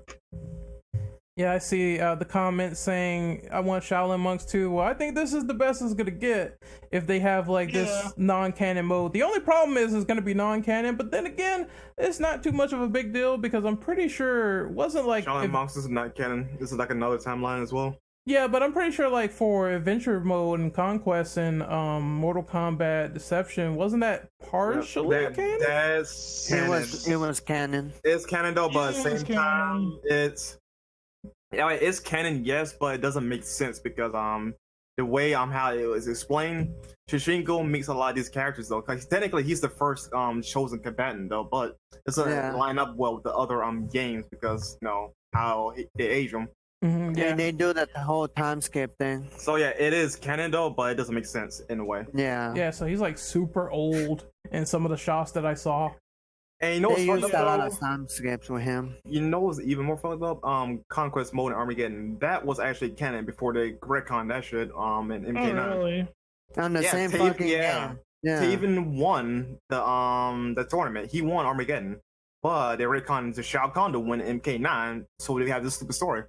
Yeah, I see the comments saying I want Shaolin Monks too. Well, I think this is the best it's gonna get if they have like Yeah. this non-canon mode. The only problem is it's gonna be non-canon, but then again, it's not too much of a big deal because I'm pretty sure it wasn't like Shaolin Monks is not canon. This is like another timeline as well. yeah, but I'm pretty sure like for adventure mode and conquest and Mortal Kombat Deception, wasn't that partially canon? That's canon. It was canon. It's canon though, but at Yeah, the it's same time, canon. it's Yeah, it's canon, yes, but it doesn't make sense because the way how it was explained, Shishingo makes a lot of these characters though. Cause technically he's the first chosen combatant though, but it doesn't line up well with the other games because how they age them. Yeah, they do that the whole time skip thing. So yeah, it is canon though, but it doesn't make sense in a way. Yeah. Yeah, so he's like super old in some of the shots that I saw. And you know what's They fucked used up a lot though? of time skips with him. You know what's even more fucked up? Conquest Mode in Armageddon. That was actually canon before they retconned that shit in MK9. Oh, really? On the same fucking game. Yeah. Taven won the tournament. He won Armageddon. But they retconned to Shao Kahn to win MK9, so they have this stupid story.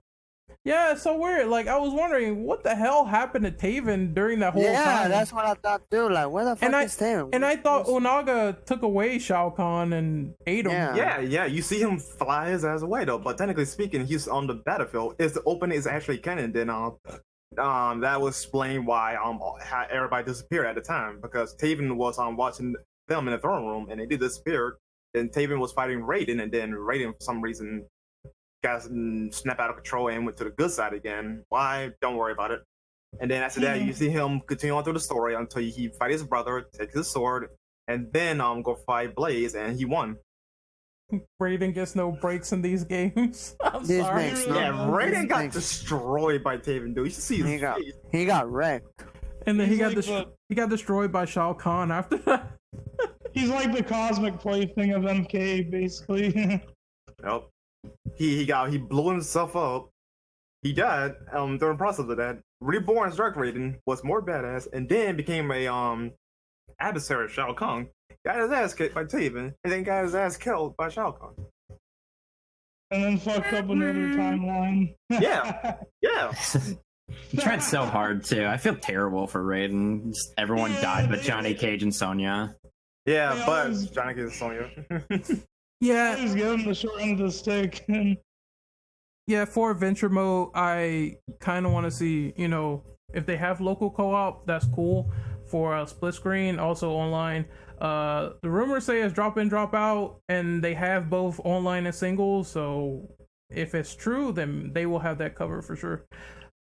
Yeah, it's so weird. Like, I was wondering what the hell happened to Taven during that whole time. Yeah, that's what I thought too. Like, where the fuck is Taven? And I thought Onaga took away Shao Kahn and ate him. Yeah. You see him fly his ass away though. But technically speaking, he's on the battlefield. The opening is actually canon. Then that was explain why how everybody disappeared at the time because Taven was watching them in the throne room and they did disappear. Then Taven was fighting Raiden, and then Raiden for some reason got snapped out of control and went to the good side again. Why? Don't worry about it. And then after that, you see him continue on through the story until he fight his brother, take his sword, and then go fight Blaze, and he won. Raiden gets no breaks in these games. I'm This sorry. makes no- Yeah, Raiden this got makes- destroyed by Taven, dude. You should see his face. He got wrecked. And then he He's got like he got destroyed by Shao Kahn after that. He's like the cosmic plaything of MK, basically. Yep. He blew himself up. He died during the process of that. Reborn as Dark Raiden was more badass and then became a adversary of Shao Kahn. Got his ass kicked by Taven and then got his ass killed by Shao Kahn. And then fucked up another timeline. Yeah. Yeah. He tried so hard too. I feel terrible for Raiden. Just everyone died but Johnny Cage and Sonya. Yeah, Yeah, but I was- Johnny Cage and Sonya. Yeah, Just give him the short end of the stick. yeah. For adventure mode, I kind of want to see, if they have local co-op, that's cool. For a split screen, also online. The rumors say it's drop in, drop out, and they have both online and singles. So if it's true, then they will have that covered for sure.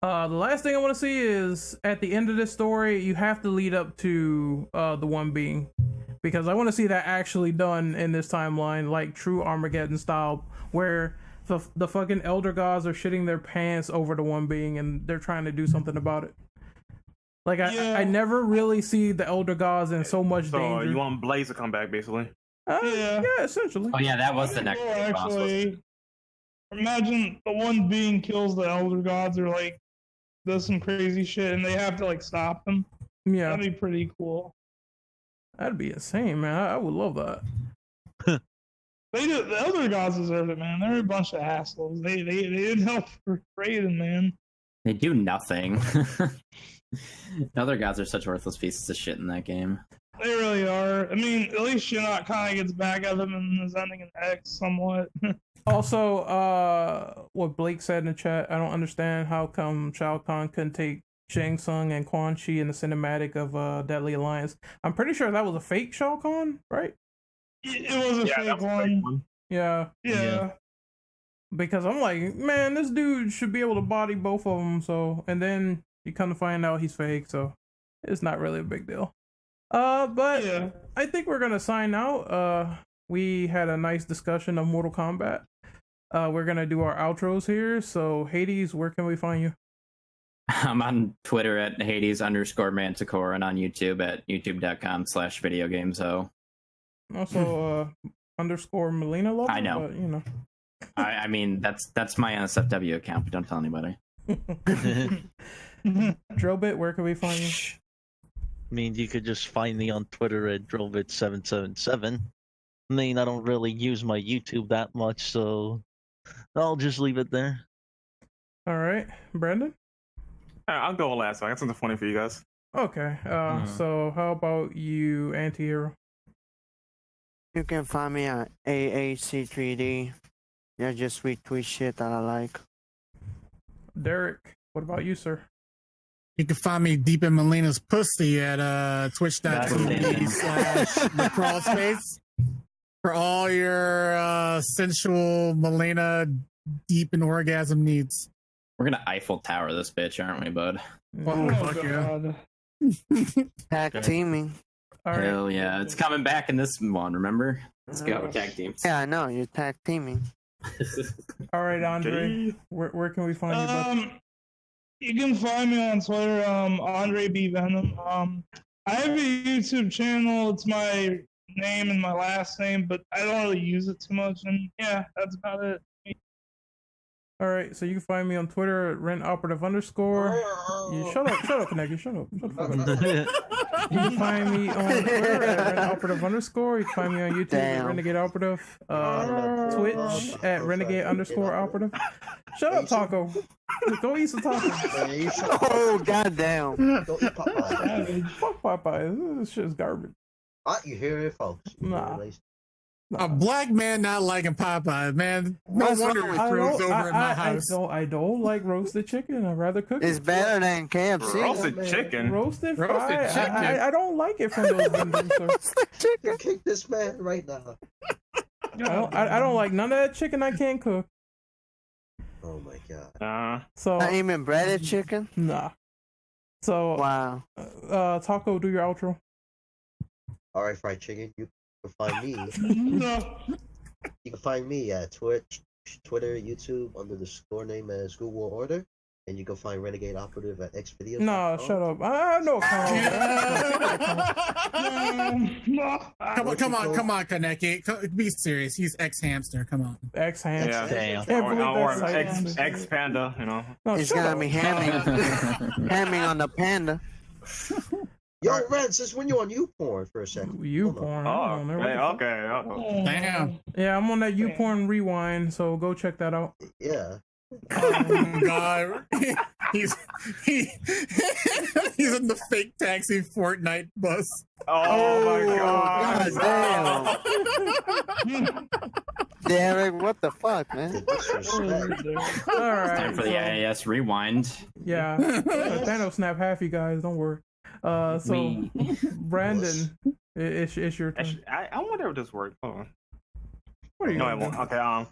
The last thing I want to see is at the end of this story, you have to lead up to the one being, because I want to see that actually done in this timeline, like true Armageddon style, where the fucking elder gods are shitting their pants over the one being and they're trying to do something about it. Like I never really see the elder gods in so much So danger. you want Blaze to come back, basically? Yeah. Yeah, essentially. Oh yeah, that was the next Or big boss. wasn't it? actually, imagine the one being kills the elder gods or like does some crazy shit and they have to like stop them. Yeah, That'd be pretty cool. that'd be insane, man. I would love that. The elder gods deserve it, man. They're a bunch of assholes. They didn't help Raiden, man. They do nothing. The other guys are such worthless pieces of shit in that game. They really are. I mean, at least Shinnok kind of gets back at them and is ending in X somewhat. Also, what Blake said in the chat, I don't understand how come Shao Kahn couldn't take Shang Tsung and Quan Chi in the cinematic of Deadly Alliance. I'm pretty sure that was a fake Shao Kahn, right? It was a Yeah, fake that was a one. fake one. Yeah, Yeah. because I'm like, man, this dude should be able to body both of them. So, and then you come to find out he's fake, so it's not really a big deal. But Yeah. I think we're gonna sign out. We had a nice discussion of Mortal Kombat. We're gonna do our outros here. So Hades, where can we find you? I'm on Twitter at Hades_Manticore and on YouTube at youtube.com/videogameso. Also, underscore Melina Lover. I know. But, I mean that's my NSFW account, but don't tell anybody. Drillbit, where can we find you? I mean, you could just find me on Twitter at Drillbit777. I mean, I don't really use my YouTube that much, so I'll just leave it there. All right, Brandon. I'll go last. I got something funny for you guys. Okay. So how about you, Antihero? You can find me at AAC3D. Yeah, just retweet shit that I like. Derek, what about you, sir? You can find me deep in Melina's pussy at twitch.tv/thecrawlspace for all your sensual Melina deep in orgasm needs. We're gonna Eiffel Tower this bitch, aren't we, bud? Oh, fuck yeah. Tag teaming. All right. Hell yeah, it's coming back in this one. Remember? Let's go tag teams. Yeah, I know you're tag teaming. All right, Andre. Where can we find you, bud? You can find me on Twitter, Andre B Venom. I have a YouTube channel. It's my name and my last name, but I don't really use it too much. And yeah, that's about it. All right, so you can find me on Twitter at rentoperative_. You shut up, Connect. Shut up. Shut the fuck up. You can find me on Twitter at rentoperative_. You can find me on YouTube at Renegade Operative. Twitch at Renegade_Operative. Shut up, Taco. Go eat some tacos. Oh, goddamn. Don't eat Popeye. Fuck Popeye. This shit's garbage. You hear it, folks. Nah. A black man not liking Popeye, man. No What's wonder wrong? it throws over at my house. I don't like roasted chicken. I'd rather cook It's it. better than KFC. Roasted chicken. Roasted Roasted fried. chicken. I don't like it from those vendors, sir. You kick this man right now. I don't like none of that chicken I can't cook. Oh my god. So Not even breaded chicken? nah. So Wow. Taco, do your outro. Alright, fried chicken. You can find me. No. You can find me at Twitch, Twitter, YouTube under the store name as Google Order, and you can find Renegade Operative at Xvideos. Nah, shut up. I have no account. Come on, Kaneki. Be serious. He's ex-hamster. Come on. Ex-hamster. Yeah. Damn. Can't believe Or that's X Panda, you know. No, It's shut gonna up. be hamming on the panda. Yo, Ren, since when you on YouPorn for a second? YouPorn. Oh, Never hey, mind. okay. Damn. Yeah, I'm on that YouPorn rewind, so go check that out. Yeah. Oh God. He's in the fake taxi Fortnite bus. Oh my god. God Derek, what the fuck, man? All right. Time for the IAS rewind. Yeah. Thanos snap half you guys. Don't worry. So Brandon, it's your turn. I wonder if this works. Hold on. What are you No, it doing? won't. Okay.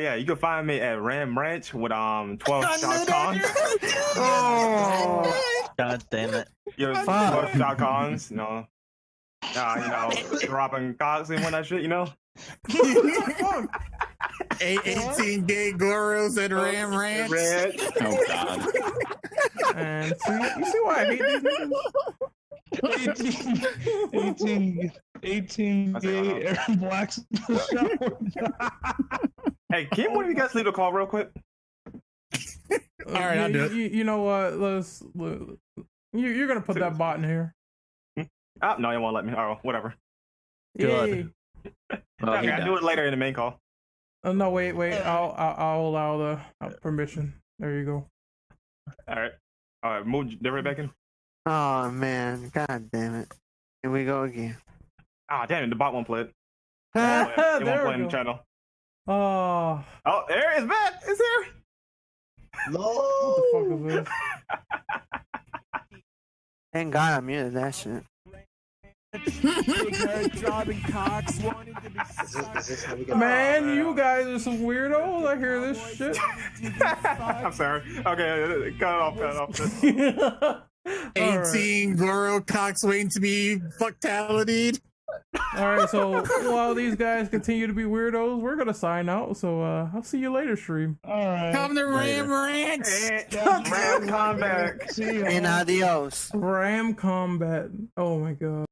Yeah, you can find me at Ram Ranch with 12 shotguns. Oh, God damn it. You know, 12 shotguns. You know, dropping cocks and that shit. You know. 18 gay gurus at Ram Ranch. Oh god. And you see why I hate these niggas? 18 gay Aaron Blacks in the shower. Hey, can one of you guys leave a call real quick? All right, I'll do it. You know what? You're gonna put that bot in here. Oh, no, you won't let me. Oh, whatever. Good. Well, Okay, I'll do it later in the main call. Oh no, wait. I'll allow the permission. There you go. All right, move right back in. oh man, god damn it. Here we go again. Ah, damn it, the bot won't play it. It There won't we play in the go. channel. Oh, Oh, there it's back. It's here. No. what the fuck is this? Thank God I muted that shit. Is this how we get Man, you guys are some weirdos. I hear this shit. I'm sorry. Okay, cut it off. 18 guru cocks waiting to be fucktality'd. All right, so while these guys continue to be weirdos, we're gonna sign out. So I'll see you later, stream. All right. Come to Ram Ranch. Ram Combat. See you. And adios. Ram Combat. Oh my god.